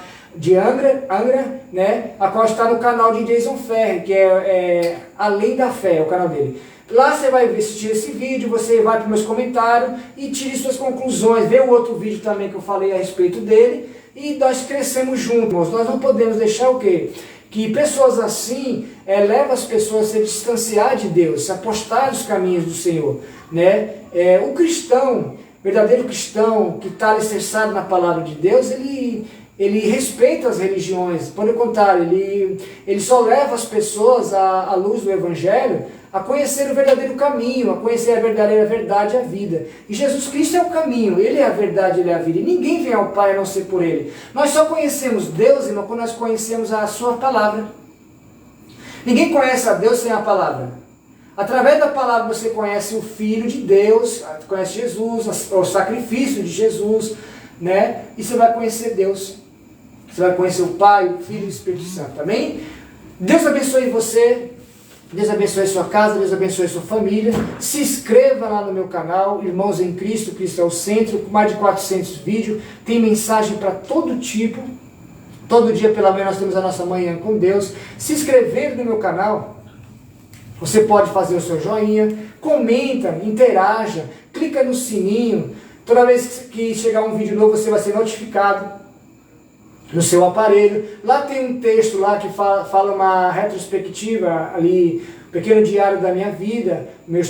Angra, né, a qual está no canal de Jason Ferri, que é Além da Fé, é o canal dele. Lá você vai assistir esse vídeo, você vai para os meus comentários e tire suas conclusões, vê o outro vídeo também que eu falei a respeito dele, e nós crescemos juntos. Nós não podemos deixar o quê? Que pessoas assim levam as pessoas a se distanciar de Deus, se afastar dos caminhos do Senhor, né? O cristão, verdadeiro cristão, que está alicerçado na palavra de Deus, ele respeita as religiões. Pelo contrário, ele só leva as pessoas à luz do Evangelho a conhecer o verdadeiro caminho, a conhecer a verdadeira verdade e a vida. E Jesus Cristo é o caminho, Ele é a verdade, Ele é a vida. E ninguém vem ao Pai a não ser por Ele. Nós só conhecemos Deus, irmão, quando nós conhecemos a Sua palavra. Ninguém conhece a Deus sem a palavra. Através da palavra você conhece o Filho de Deus, conhece Jesus, o sacrifício de Jesus, né? E você vai conhecer Deus. Você vai conhecer o Pai, o Filho e o Espírito Santo. Amém? Deus abençoe você. Deus abençoe sua casa, Deus abençoe sua família. Se inscreva lá no meu canal, Irmãos em Cristo, Cristo é o Centro, com mais de 400 vídeos. Tem mensagem para todo tipo. Todo dia pela manhã nós temos a nossa manhã com Deus. Se inscrever no meu canal, você pode fazer o seu joinha, comenta, interaja, clica no sininho. Toda vez que chegar um vídeo novo você vai ser notificado no seu aparelho. Lá tem um texto lá que fala uma retrospectiva ali, pequeno diário da minha vida, meu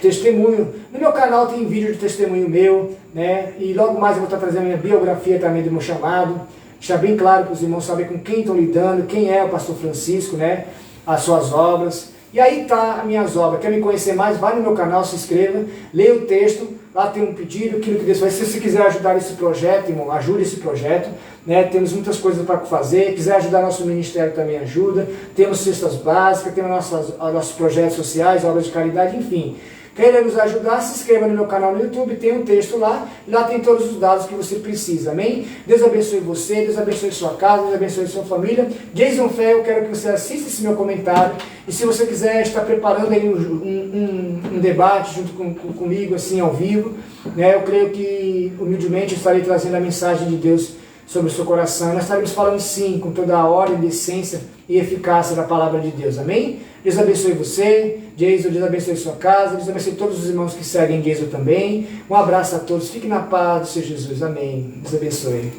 testemunho. No meu canal tem vídeo de testemunho meu, né? E logo mais eu vou estar trazendo a minha biografia também do meu chamado. Está bem claro para os irmãos saberem com quem estão lidando, quem é o pastor Francisco, né? As suas obras. E aí tá as minhas obras. Quer me conhecer mais? Vai no meu canal, se inscreva, leia o texto. Lá tem um pedido, aquilo que Deus faz. Se você quiser ajudar esse projeto, irmão, ajude esse projeto. Né? Temos muitas coisas para fazer. Quiser ajudar nosso ministério, também ajuda. Temos cestas básicas, temos nossos projetos sociais, obras de caridade, enfim. Queira nos ajudar, se inscreva no meu canal no YouTube, tem um texto lá, e lá tem todos os dados que você precisa, amém? Deus abençoe você, Deus abençoe sua casa, Deus abençoe sua família. Jason Fé, eu quero que você assista esse meu comentário, e se você quiser estar preparando aí um debate junto comigo, assim, ao vivo, né, eu creio que, humildemente, eu estarei trazendo a mensagem de Deus sobre o seu coração. Nós estaremos falando sim, com toda a ordem, decência e eficácia da palavra de Deus, amém? Deus abençoe você, Jason, Deus abençoe sua casa, Deus abençoe todos os irmãos que seguem Jason também. Um abraço a todos, fique na paz do Senhor Jesus, amém. Deus abençoe.